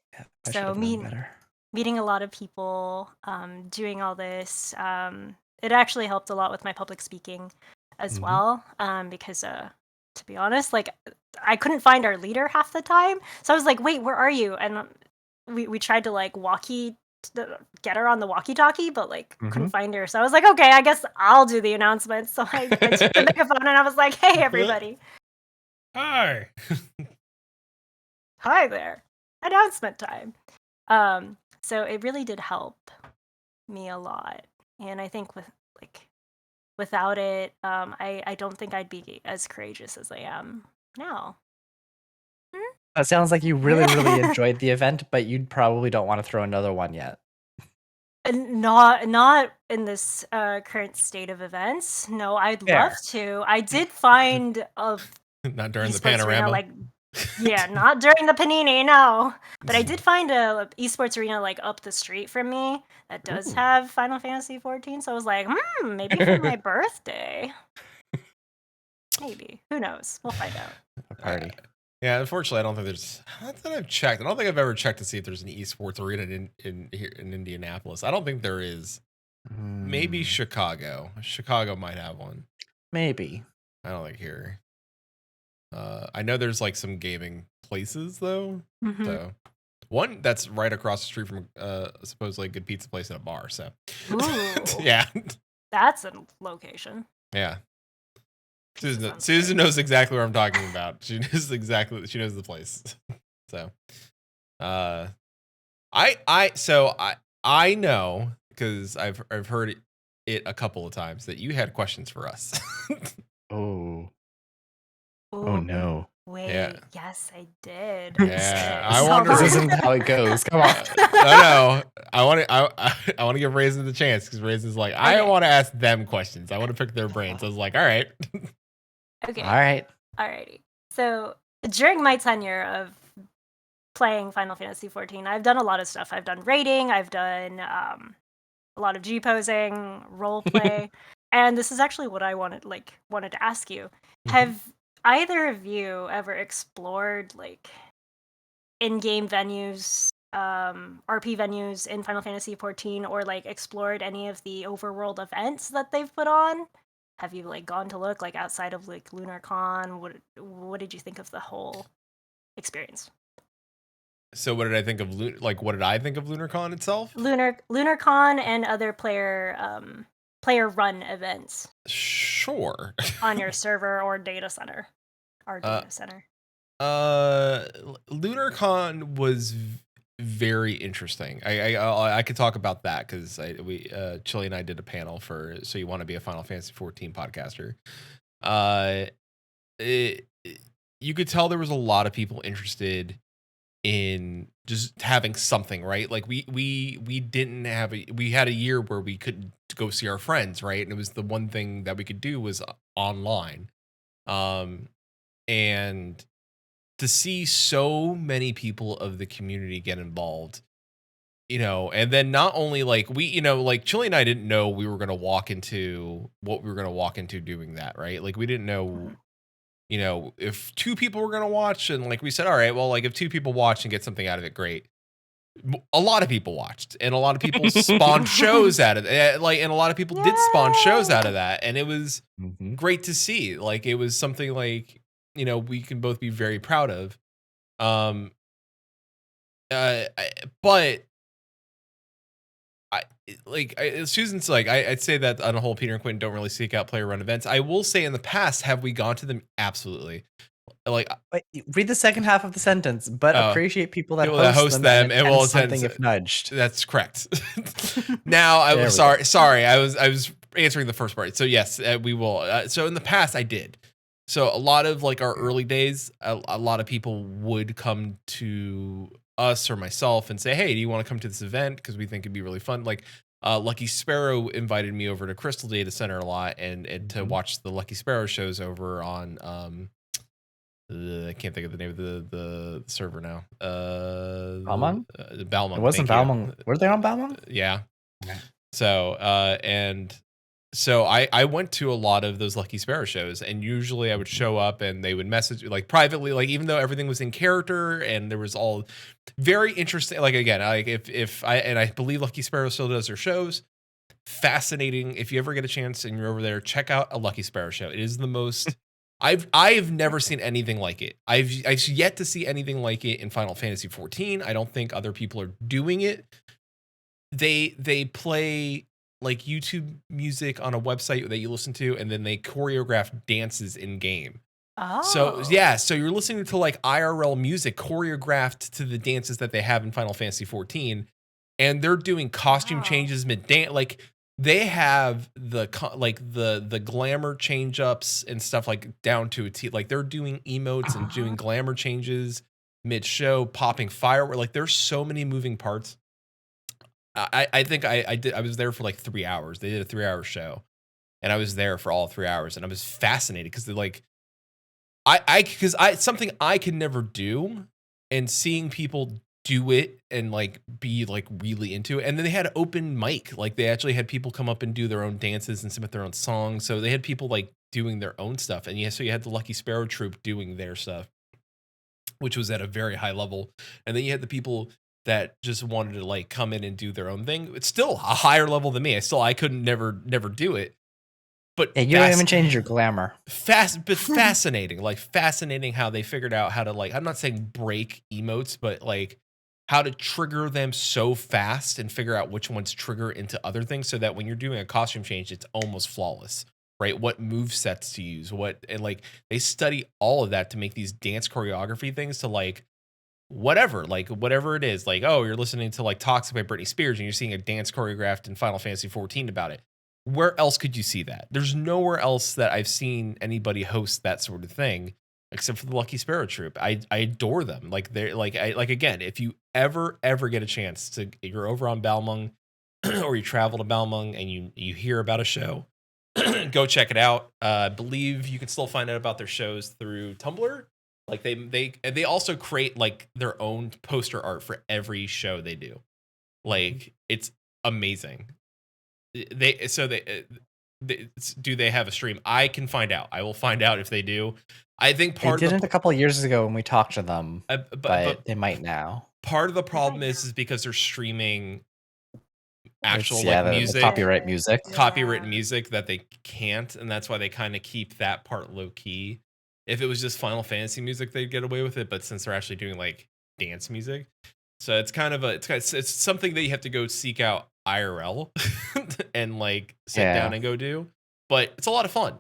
So meeting a lot of people, doing all this, it actually helped a lot with my public speaking as well, because to be honest, like I couldn't find our leader half the time, so I was like, wait, where are you? And we tried to like get her on the walkie-talkie, but like couldn't find her, so I was like, okay, I guess I'll do the announcements. So I took the megaphone and I was like, hey everybody. Hi. Hi there. Announcement time. So it really did help me a lot, and I think without it, I don't think I'd be as courageous as I am now. It sounds like you really enjoyed the event, but you probably don't want to throw another one yet. And not in this current state of events. No, I'd love to. I did find Not during the esports panorama. arena, yeah, not during the panini, no. But I did find a esports arena up the street from me that does have Final Fantasy 14. So I was like, maybe for my birthday. Maybe. Who knows? We'll find out. A party. Yeah, unfortunately, I don't think there's. Not that I've checked. I don't think I've ever checked to see if there's an esports arena in here in Indianapolis. I don't think there is. Maybe Chicago. Chicago might have one. Maybe. I don't think here. I know there's some gaming places though. Mm-hmm. So one that's right across the street from supposedly a good pizza place and a bar. So yeah, that's a location. Yeah. Susan knows exactly what I'm talking about. She knows the place. So, I know because I've heard it a couple of times that you had questions for us. Oh no. Wait, yeah. Yes, I did. Yeah, I wonder. This isn't how it goes. Come on. No. I want to give Reizna the chance because Reizna's like, okay. I want to ask them questions. I want to pick their brains. I was like, all right. Okay. All right. Alrighty. So during my tenure of playing Final Fantasy 14, I've done a lot of stuff. I've done raiding. I've done a lot of G posing, role play, and this is actually what I wanted to ask you. Have either of you ever explored in-game venues, RP venues in Final Fantasy 14, or explored any of the overworld events that they've put on? Have you gone to look outside of LunarCon? What did you think of the whole experience? So what did I think of what did I think of LunarCon itself? LunarCon and other player run events. Sure. On your server or data center. Our data center. LunarCon was very interesting. I could talk about that because Chili and I did a panel for So You Want to Be a Final Fantasy 14 podcaster. You could tell there was a lot of people interested in just having something, right? We didn't have we had a year where we couldn't go see our friends, right? And it was the one thing that we could do was online. And to see so many people of the community get involved, and then not only Chili and I didn't know we were going to walk into what we were going to walk into doing that, right? We didn't know, if two people were going to watch, and we said, all right, well, if two people watch and get something out of it, great. A lot of people watched, and a lot of people spawned shows out of it. And a lot of people did spawn shows out of that, and it was great to see. It was something we can both be very proud of. But Susan's I'd say that on a whole, Peter and Quentin don't really seek out player run events. I will say in the past, have we gone to them? Absolutely. Wait, read the second half of the sentence, but appreciate people that host them and will something if nudged. That's correct. Now I was sorry. I was answering the first part. So yes, we will. So in the past I did. So a lot of our early days, a lot of people would come to us or myself and say, hey, do you want to come to this event? Because we think it'd be really fun. Lucky Sparrow invited me over to Crystal Data Center a lot and to watch the Lucky Sparrow shows over on I can't think of the name of the server now. Balmung? Balmung. It wasn't Balmung. Were they on Balmung? Yeah. Okay. So I went to a lot of those Lucky Sparrow shows, and usually I would show up and they would message privately, even though everything was in character and there was all very interesting. If I believe Lucky Sparrow still does their shows. Fascinating. If you ever get a chance and you're over there, check out a Lucky Sparrow show. It is the most. I've never seen anything like it. I've yet to see anything like it in Final Fantasy 14. I don't think other people are doing it. They play YouTube music on a website that you listen to, and then they choreograph dances in game. Oh. So yeah, so you're listening to IRL music choreographed to the dances that they have in Final Fantasy 14, and they're doing costume changes mid-dance. They have the glamour change ups and stuff down to a T. They're doing emotes and doing glamour changes mid-show, popping fireworks. There's so many moving parts. I think I was there for 3 hours. They did a 3-hour show, and I was there for all 3 hours, and I was fascinated because because something I could never do, and seeing people do it and like be like really into it. And then they had open mic, like they actually had people come up and do their own dances and submit their own songs. So they had people like doing their own stuff. And yeah, so you had the Lucky Sparrow troupe doing their stuff, which was at a very high level. And then you had the people that just wanted to like come in and do their own thing. It's still a higher level than me. I couldn't never do it. But yeah, you don't even change your glamour. But fascinating, like fascinating how they figured out how to like, I'm not saying break emotes, but like how to trigger them so fast and figure out which ones trigger into other things so that when you're doing a costume change, it's almost flawless, right? What move sets to use, and like they study all of that to make these dance choreography things to like whatever it is. Like, oh, you're listening to like Toxic by Britney Spears and you're seeing a dance choreographed in Final Fantasy 14 about it. Where else could you see that? There's nowhere else that I've seen anybody host that sort of thing except for the Lucky Sparrow troupe. I adore them. Like they're like again, if you ever get a chance to, you're over on Balmung or you travel to Balmung and you hear about a show, go check it out. I believe you can still find out about their shows through Tumblr. Like they also create like their own poster art for every show they do. Like it's amazing. Do they have a stream? I can find out. I will find out if they do. I think they didn't a couple of years ago when we talked to them, but they might now. Part of the problem is because they're streaming actual music, the copyright music that they can't, and that's why they kind of keep that part low key. If it was just Final Fantasy music, they'd get away with it, but since they're actually doing like dance music, so it's kind of it's something that you have to go seek out IRL and like sit down and go do, but it's a lot of fun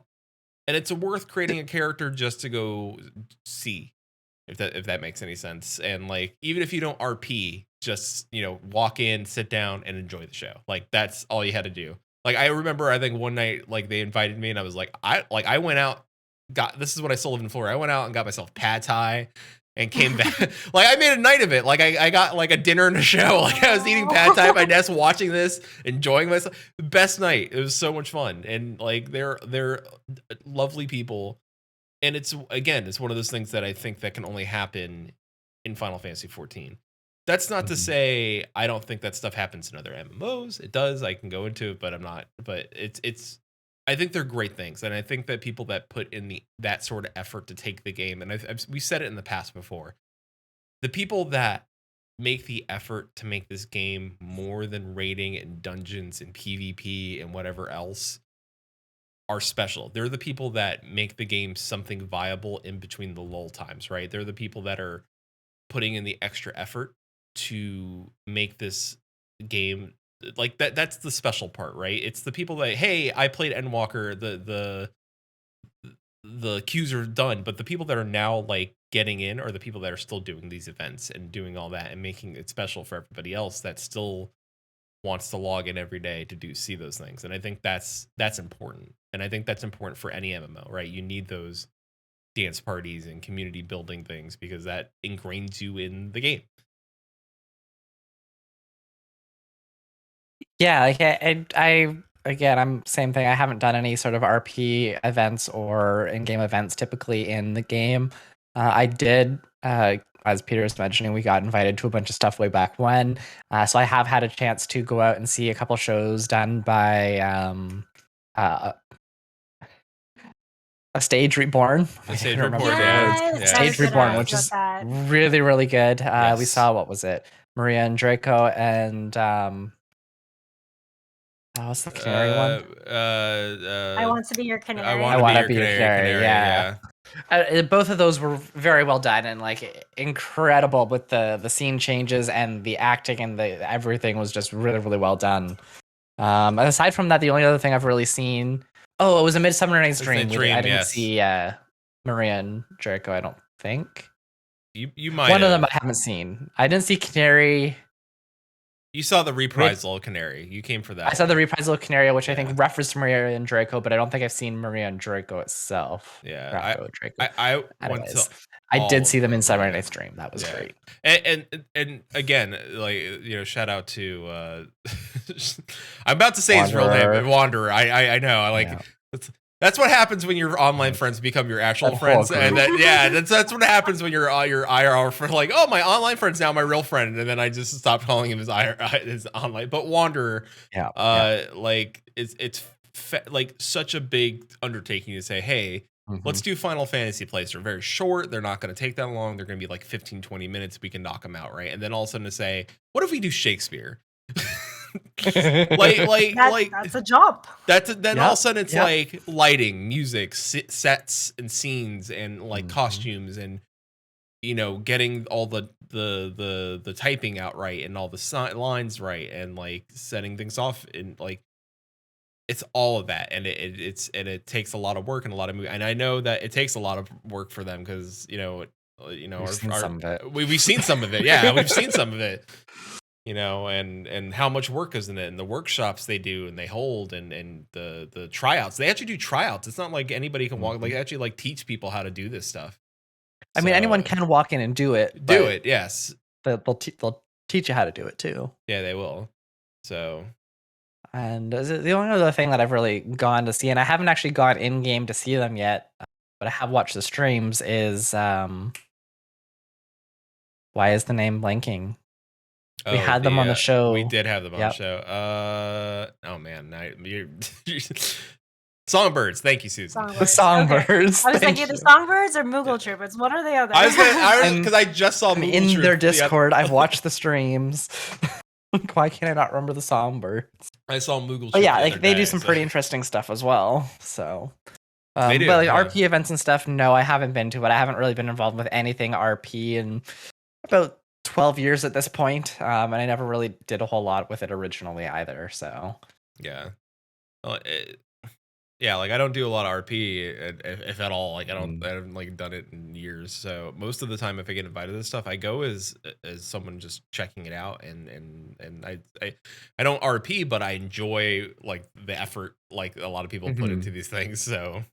and it's worth creating a character just to go see if that makes any sense. And like even if you don't RP, just walk in, sit down and enjoy the show. Like that's all you had to do. Like I remember I think one night like they invited me and I was like I went out, this is when I still live in Florida. I went out and got myself pad thai and came back. Like I made a night of it. Like I got like a dinner and a show. Like I was eating pad thai at my desk, watching this, enjoying myself. The best night. It was so much fun. And like they're lovely people. And it's one of those things that I think that can only happen in Final Fantasy 14. That's not to say I don't think that stuff happens in other MMOs. It does. I can go into it, but I'm not. But it's I think they're great things, and I think that people that put in that sort of effort to take the game, and we said it in the past before, the people that make the effort to make this game more than raiding and dungeons and PvP and whatever else are special. They're the people that make the game something viable in between the lull times, right? They're the people that are putting in the extra effort to make this game like that. That's the special part, right? It's the people that, hey, I played Endwalker, the queues are done, but the people that are now like getting in are the people that are still doing these events and doing all that and making it special for everybody else that still wants to log in every day to see those things. And I think that's important. And I think that's important for any MMO, right? You need those dance parties and community building things because that ingrains you in the game. Yeah, like I again, I'm same thing. I haven't done any sort of RP events or in-game events typically in the game. I did, as Peter was mentioning, we got invited to a bunch of stuff way back when. So I have had a chance to go out and see a couple shows done by a Stage Reborn. Stage Reborn, Stage Reborn, which is really, really good. We saw, what was it? Maria and Draco and what's the canary one? I Want to Be Your Canary. I Want to Be Your Canary. Yeah. Both of those were very well done and like incredible with the scene changes and the acting and everything was just really, really well done. Aside from that, the only other thing I've really seen, it was a Midsummer Night's Dream. I didn't see Maria and Jericho, I don't think. You might one of them I haven't seen. I didn't see Canary. You saw the Reprisal Canary. You came for that. I saw the Reprisal Canary, which I think referenced Maria and Draco, but I don't think I've seen Maria and Draco itself. Yeah, Draco. I did see them in Summer Night's Dream. That was great. And again, like shout out to I'm about to say his real name, Wanderer. I know. I like That's what happens when your online friends become your actual friends, and that's what happens when your IRL friend, like, oh, my online friend's now my real friend, and then I just stopped calling him his online. But Wanderer, like it's like such a big undertaking to say, hey, let's do Final Fantasy plays. They're very short. They're not going to take that long. They're going to be like 15, 20 minutes. We can knock them out, right? And then all of a sudden to say, what if we do Shakespeare? That's a jump. All of a sudden it's like lighting, music, sets and scenes, and like costumes, and getting all the typing out right, and all the lines right, and like setting things off, and like it's all of that, and it takes a lot of work and a lot of and I know that it takes a lot of work for them because we've seen some of it. We've seen some of it. Yeah, we've seen some of it. And how much work is in it, and the workshops they do and they hold, and the tryouts. They actually do tryouts. It's not like anybody can walk, like actually like teach people how to do this stuff. I mean, anyone can walk in and do it. Yes. They'll teach you how to do it too. Yeah, they will. So. And the only other thing that I've really gone to see, and I haven't actually gone in game to see them yet, but I have watched the streams, is why is the name blanking? We had them on the show. We did have them on the show. Oh man, Songbirds. Thank you, Susan. The Songbirds. Okay. I was thinking the Songbirds or Moogle Troopers. What are the others? Because I just saw Moogle in their Discord. I've watched the streams. Why can't I not remember the Songbirds? I saw Moogle. But yeah, like they do some pretty interesting stuff as well. So, but like RP events and stuff, no, I haven't been to it. I haven't really been involved with anything RP in about 12 years at this point, and I never really did a whole lot with it originally either. So yeah, well, like I don't do a lot of RP, if at all. Like I haven't like done it in years. So most of the time, if I get invited to this stuff, I go as someone just checking it out, and I don't RP, but I enjoy like the effort like a lot of people put into these things. So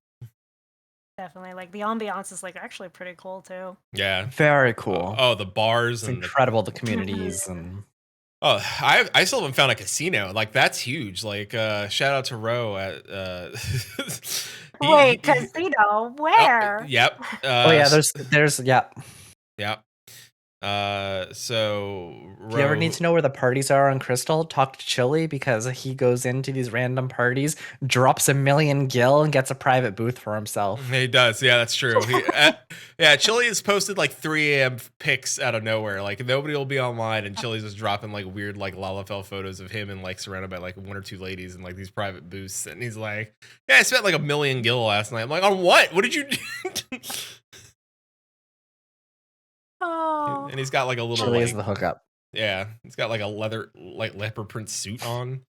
definitely, like the ambiance is like actually pretty cool too. Yeah, very cool. Oh, the bars, it's and incredible. The communities and. Oh, I still haven't found a casino. Like that's huge. Like shout out to Ro at Wait, casino? Where? Yep. There's Yep. So if you ever need to know where the parties are on Crystal, talk to Chili, because he goes into these random parties, drops 1 million gil, and gets a private booth for himself. He does. Yeah, that's true. Chili has posted like 3 a.m. pics out of nowhere. Like nobody will be online, and Chili's just dropping like weird like Lalafell photos of him and like surrounded by like 1 or 2 ladies in like these private booths. And he's like, yeah, I spent like 1 million gil last night. I'm like, on what? What did you do? Oh. And he's got like a little Chili is the hookup. Yeah, he's got like a leopard print suit on.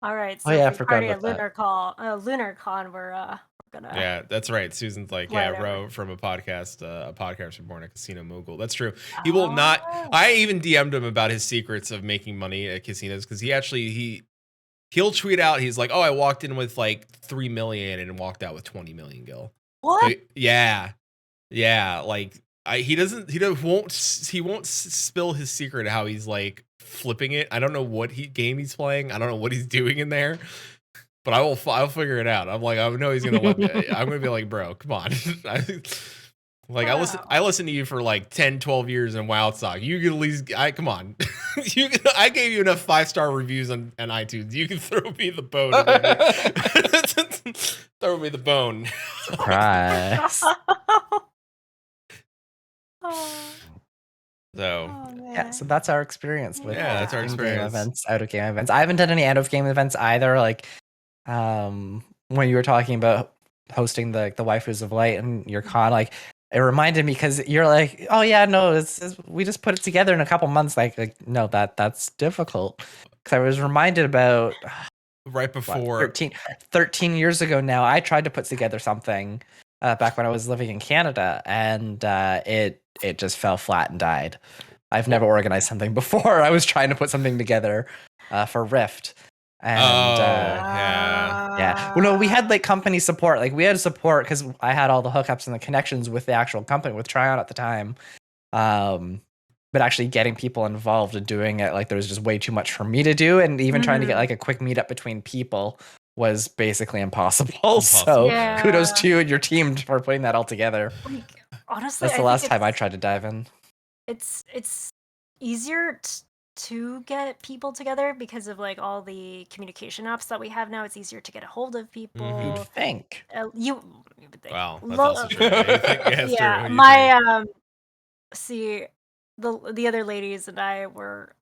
All right, so I forgot about LunarCon, we're gonna. Yeah, that's right. Susan's like, Ro from a podcast from Born at Casino Mogul. That's true. He will not. I even DM'd him about his secrets of making money at casinos, because he'll tweet out. He's like, oh, I walked in with like 3 million and walked out with 20 million gil. What? So, yeah, like. He won't spill his secret how he's like flipping it. I don't know what game he's playing. I don't know what he's doing in there, but I'll figure it out. I'm like, I know he's gonna let me. I'm gonna be like, bro, come on. I listened to you for like 10, 12 years in WoW Talk. You can at least, come on. I gave you enough 5-star reviews on iTunes. You can throw me the bone. Throw me the bone. Surprise. So that's our experience with that's our experience. Events, out of game events. I haven't done any out of game events either. Like when you were talking about hosting the waifus of light and your con, like it reminded me, because you're like, oh yeah, no, we just put it together in a couple months. Like no, that's difficult. Because I was reminded about right before 13 years ago now, I tried to put together something back when I was living in Canada, and it just fell flat and died. I've never organized something before. I was trying to put something together for Rift. And yeah. Well, no, we had like company support. Like we had support because I had all the hookups and the connections with the actual company, with Tryon at the time. But actually getting people involved and doing it, like there was just way too much for me to do. And even trying to get like a quick meetup between people was basically impossible. So kudos to you and your team for putting that all together. Like, honestly, that's the last time I tried to dive in. It's easier to get people together because of like all the communication apps that we have now. It's easier to get a hold of people. You'd think. Wow, that's also true. Yeah, my see, the other ladies and I were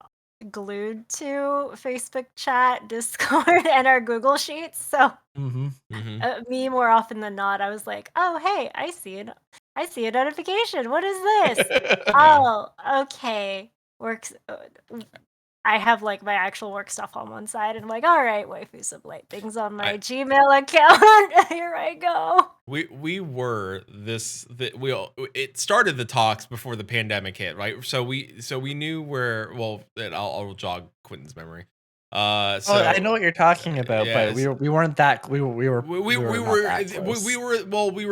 glued to Facebook chat, Discord, and our Google Sheets. So me more often than not, I was like, "Oh, hey, I see a notification. What is this? Oh, okay, works." I have like my actual work stuff on one side, and I'm like, "All right, waifu some light things on my Gmail account. Here I go." It started the talks before the pandemic hit, right? So we knew where. Well, I'll jog Quentin's memory. I know what you're talking about, but we weren't that we were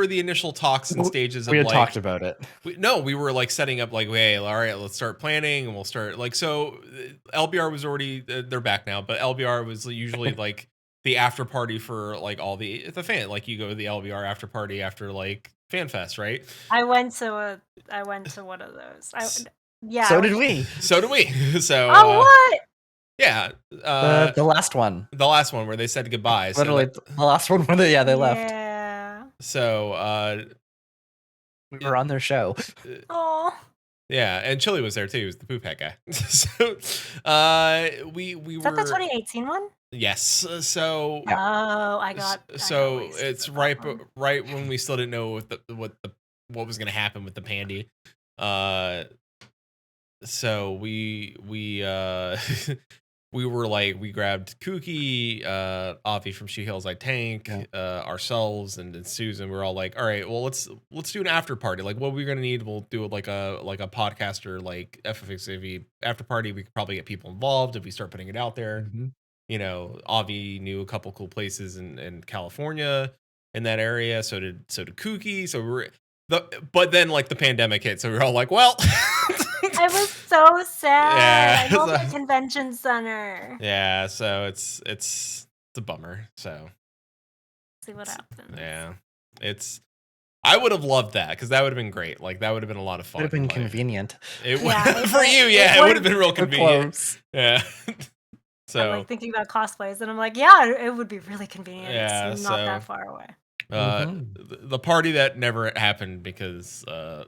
the initial talks and stages. We had talked about it. We were like setting up like, hey, all right, let's start planning, and we'll start like so. LBR was already they're back now, but LBR was usually like the after party for like all the fan. Like you go to the LBR after party after like Fan Fest, right? I went to one of those. So did we. So what? Yeah, the last one. The last one where they said goodbye. Literally, the last one where they left. Yeah. So we were on their show. Oh. Yeah, and Chili was there too. He was the poop hat guy. So we were. Is that the 2018 one? Yes. So. Oh, I got. So it's right when we still didn't know what was going to happen with the pandy. So we we were like, we grabbed Kooky, Avi from She Hills I Tank, ourselves, and Susan. We're all like, all right, well, let's do an after party. Like, what we're gonna need, we'll do like a podcaster like FFXAV after party. We could probably get people involved if we start putting it out there. You know, Avi knew a couple cool places in California in that area. So did Kooky. So but then like the pandemic hit, so we were all like, well. I was so sad. I love the convention center. Yeah, so it's a bummer. So see what happens. Yeah, I would have loved that because that would have been great. Like that would have been a lot of fun. Would have been convenient. For you, yeah, it would have been real convenient. Close. Yeah. So I'm like thinking about cosplays, and I'm like, yeah, it would be really convenient. Yeah, it's not that far away. The party that never happened because the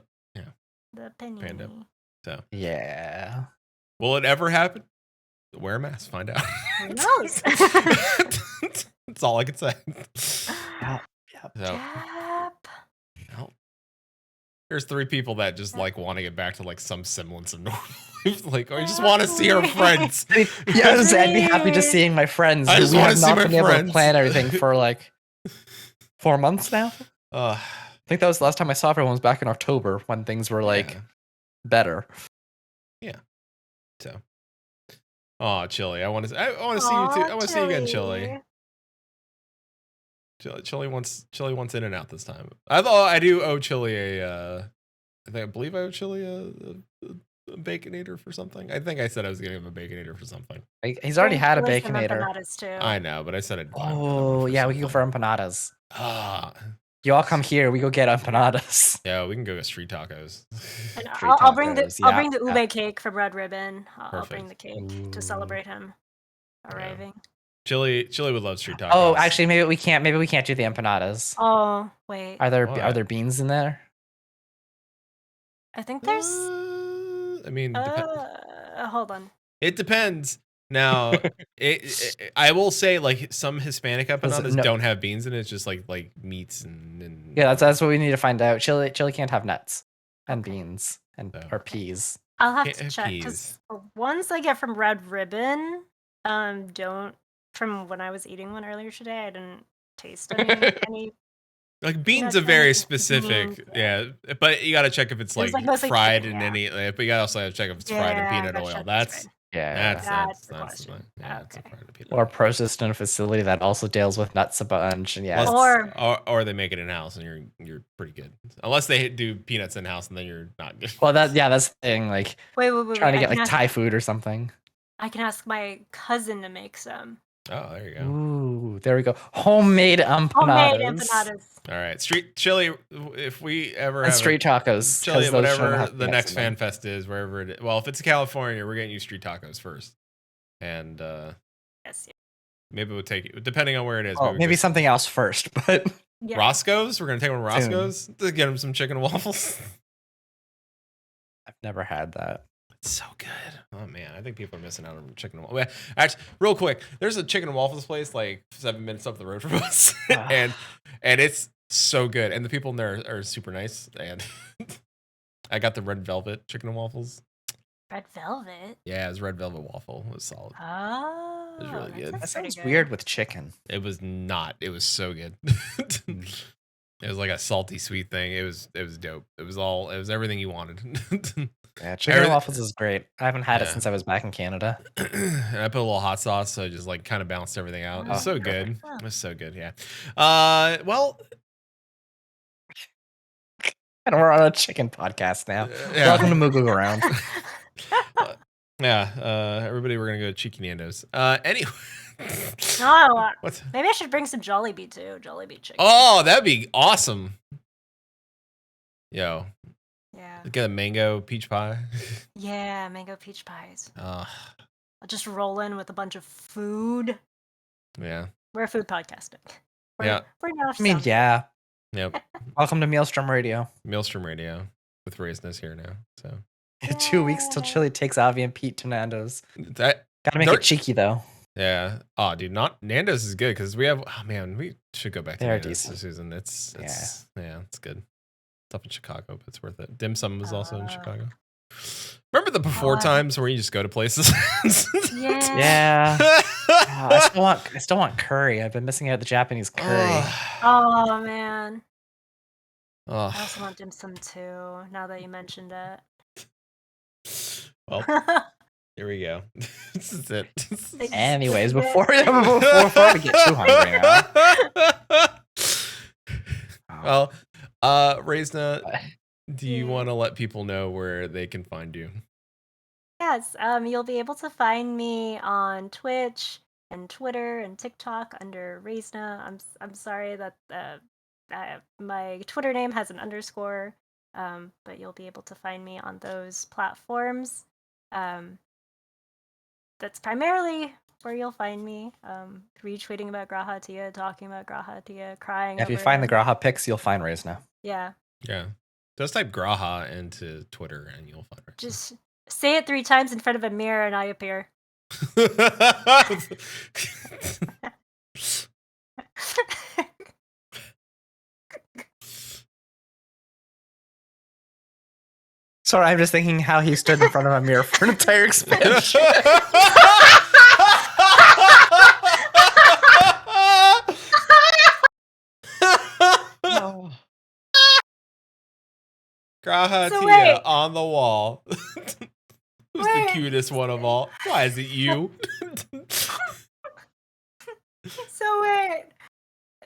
pandemic. So yeah, will it ever happen? Wear a mask. Find out. Who knows? That's all I can say. Yep. So, there's 3 people that just like want to get back to like some semblance of normal. Like, I just want to see our friends. Yeah, I'd be happy just seeing my friends. I just want to see my friends. Able to plan everything for like 4 months now. I think that was the last time I saw everyone was back in October when things were like better. Yeah. So. Oh, Chili. I want to see you too. I want to see you again, Chili. Chili wants in and out this time. I do owe Chili I believe I owe Chili a Baconator for something. I think I said I was getting him a Baconator for something. He's already had a Baconator. I know, but I said it. Oh, yeah, we can go for empanadas. Ah. You all come here. We go get empanadas. Yeah, we can go get street tacos. And I'll bring the ube cake from Red Ribbon. I'll bring the cake to celebrate him arriving. Chili would love street tacos. Oh, actually, maybe we can't do the empanadas. Oh, wait. Are there beans in there? I think there's. I mean, hold on. It depends. Now, I will say like some Hispanic empanadas don't have beans in it. It's just like meats and yeah, that's what we need to find out. Chili can't have nuts and beans or peas. I'll have to check because ones I get from Red Ribbon, don't. From when I was eating one earlier today, I didn't taste any. Like beans are very specific, but you gotta check if it's like fried in any. But you gotta also check if it's fried in peanut oil. That's or processed in a facility that also deals with nuts a bunch. And or they make it in house and you're pretty good. Unless they do peanuts in house and then you're not good. Well, that's the thing. Like wait, trying to get like Thai food or something. I can ask my cousin to make some. Oh, there you go. Ooh, there we go. Homemade empanadas. Homemade empanadas. All right, street chili. If we ever And have street tacos. chili at those whatever shouldn't have to be the next to them. fan fest is, wherever it is. Well, if it's California, we're getting you street tacos first, and Yes. maybe we'll take it depending on where it is. Oh, maybe just- something else first, but Yeah. Roscoe's. We're gonna take one to Soon. Roscoe's to get him some chicken and waffles. I've never had that. It's so good. Oh man, I think people are missing out on chicken and waffles. Actually, real quick, there's a chicken and waffles place like 7 minutes up the road from us, and it's so good, and the people in there are super nice. And I got the red velvet chicken and waffles. Red velvet. Yeah, it was red velvet waffle. It was solid. Oh, It was really good. That pretty sounds good. weird with chicken. It was not. It was so good. It was like a salty sweet thing. It was dope. It was everything you wanted. Yeah, chicken and waffles is great. I haven't had it Yeah. since I was back in Canada. And I put a little hot sauce, so it just like kind of balanced everything out. It was Oh, so good. perfect. It was so good. Yeah. Well, And we're on a chicken podcast now. yeah. Welcome to Moogle Around. Yeah. Everybody, we're gonna go to Cheeky Nando's. Anyway. No, What's? maybe I should bring some Jollibee too. Jollibee chicken. Oh, that'd be awesome. Yo, Yeah. get a mango peach pie. Yeah, mango peach pies. Oh, I'll just roll in with a bunch of food. yeah. We're a food podcasting. Yeah. We're now. I mean, yeah. Yep. Welcome to Maelstrom Radio. Maelstrom Radio with Reizna's here now. So 2 weeks till Chili takes Avi and Pete to Nando's. that. Gotta make They're- it cheeky though. Yeah. Oh, dude, not Nando's is good because we have. Oh man, we should go back to They're Nando's decent. this season. It's yeah, it's good. It's up in Chicago, but it's worth it. Dim Sum was also in Chicago. Remember the before times where you just go to places? Yeah. Yeah. Oh, I still want curry. I've been missing out the Japanese curry. Oh man. I Oh, also want dim sum too. Now that you mentioned it. well, here we go. This is it. Anyways, before we get too hungry now. Well, Reizna, do you want to let people know where they can find you? Yes, you'll be able to find me on Twitch and Twitter and TikTok under Reizna. I'm sorry that my Twitter name has an underscore, but you'll be able to find me on those platforms. That's primarily where you'll find me. Retweeting about Graha Tia, talking about Graha Tia, crying. If you over find the him. Graha pics, you'll find Reizna. Yeah, Yeah. Just type Graha into Twitter and you'll find her. just say it 3 times in front of a mirror and I appear. Sorry, I'm just thinking how he stood in front of a mirror for an entire expansion. Oh. Graha So Tia wait. on the wall. Who's the Wait. cutest one of all? Why is it you? So wait,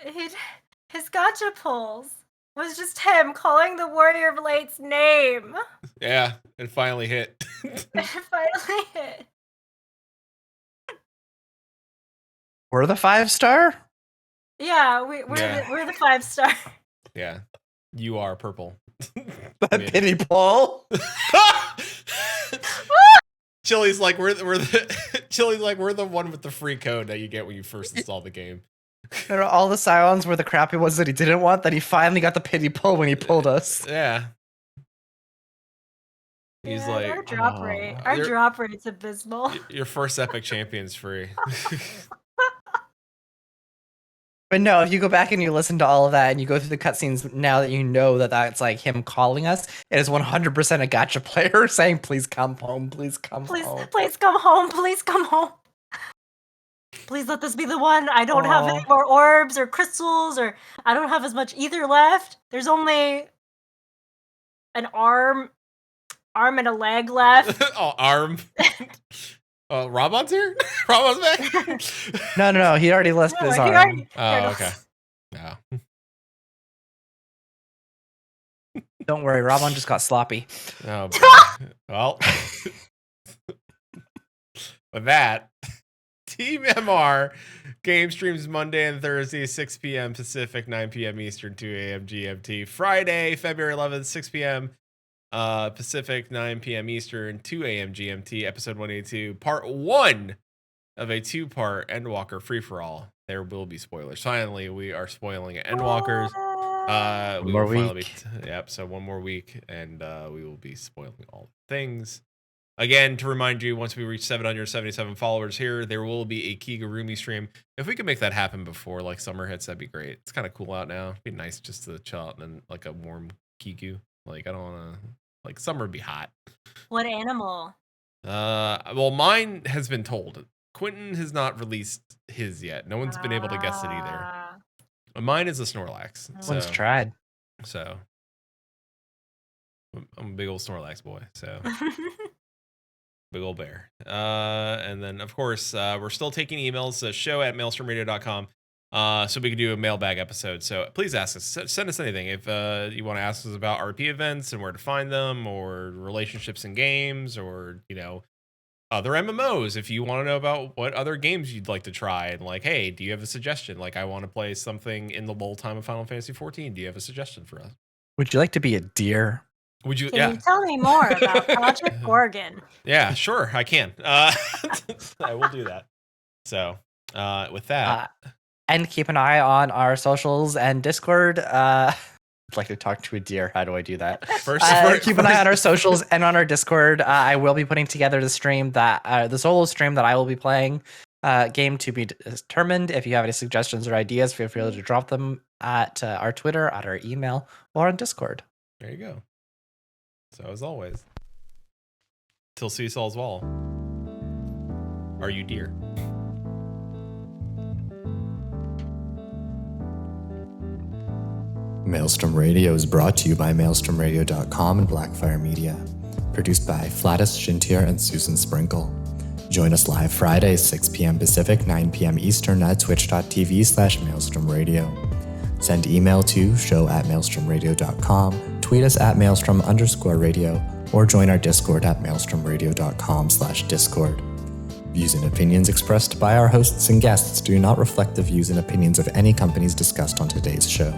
his gotcha pulls was just him calling the Warrior of Light's name. Yeah, it finally hit. It finally hit. We're the 5-star? Yeah, we're Yeah. we're the 5-star. Yeah, you are purple. That pity pull. Chili's like we're the Chili's like we're the one with the free code that you get when you first install the game. All the Cylons were the crappy ones that he didn't want, that he finally got the pity pull when he pulled us. Yeah. He's Yeah, like, our drop oh, rate. Our you're- drop rate's abysmal. your first epic champion's free. But no, if you go back and you listen to all of that and you go through the cutscenes now that you know that that's like him calling us, it is 100% a gotcha player saying, please come home, please come Please, home. please come home. Please come home. Please let this be the one. I don't have any more orbs or crystals, or I don't have as much ether left. There's only an arm and a leg left. Oh, arm. Oh, Raubhan's here? Raubhan's back? No, he already listed his he arm. already- Oh, okay. No. Don't worry, Raubhan just got sloppy. Oh, boy. Well. With that, Team MR game streams Monday and Thursday, 6 p.m. Pacific, 9 p.m. Eastern, 2 a.m. GMT. Friday, February 11th, 6 p.m. Pacific, 9 p.m. Eastern, 2 a.m. GMT. Episode 182, part 1 of a 2-part Endwalker free-for-all. There will be spoilers. Finally, we are spoiling Endwalkers. One more week. So one more week, and we will be spoiling all things. Again, to remind you, once we reach 777 followers here, there will be a Kigurumi stream. If we can make that happen before like summer hits, that'd be great. It's kind of cool out now. It'd be nice just to chill out and like a warm Kigu. Like I don't want to. Like summer would be hot. What animal? Well, mine has been told. Quentin has not released his yet. No one's been able to guess it either. Mine is a Snorlax. One's tried. So I'm a big old Snorlax boy. So big old bear. And then of course we're still taking emails. Show@maelstromradio.com. So we can do a mailbag episode. So please ask us. Send us anything. If you want to ask us about RP events and where to find them, or relationships in games, or other MMOs. If you want to know about what other games you'd like to try, and like, hey, do you have a suggestion? Like, I want to play something in the lull time of Final Fantasy 14. Do you have a suggestion for us? Would you like to be a deer? Would you? Can you tell me more about Project Gorgon? Yeah, sure, I can. I will do that. So, with that. And keep an eye on our socials and Discord. I'd like to talk to a deer. How do I do that? Keep an eye on our socials and on our Discord. I will be putting together the solo stream that I will be playing. Game to be determined. If you have any suggestions or ideas, feel free to drop them at our Twitter, at our email, or on Discord. There you go. So as always, till Seesaw's Wall. Are you deer? Maelstrom Radio is brought to you by maelstromradio.com and Blackfire Media. Produced by Flatus, Shintier, and Susan Sprinkle. Join us live Fridays, 6 p.m. Pacific, 9 p.m. Eastern at twitch.tv/maelstromradio. Send email to show@maelstromradio.com, tweet us at maelstrom_radio, or join our Discord at maelstromradio.com/discord. Views and opinions expressed by our hosts and guests do not reflect the views and opinions of any companies discussed on today's show.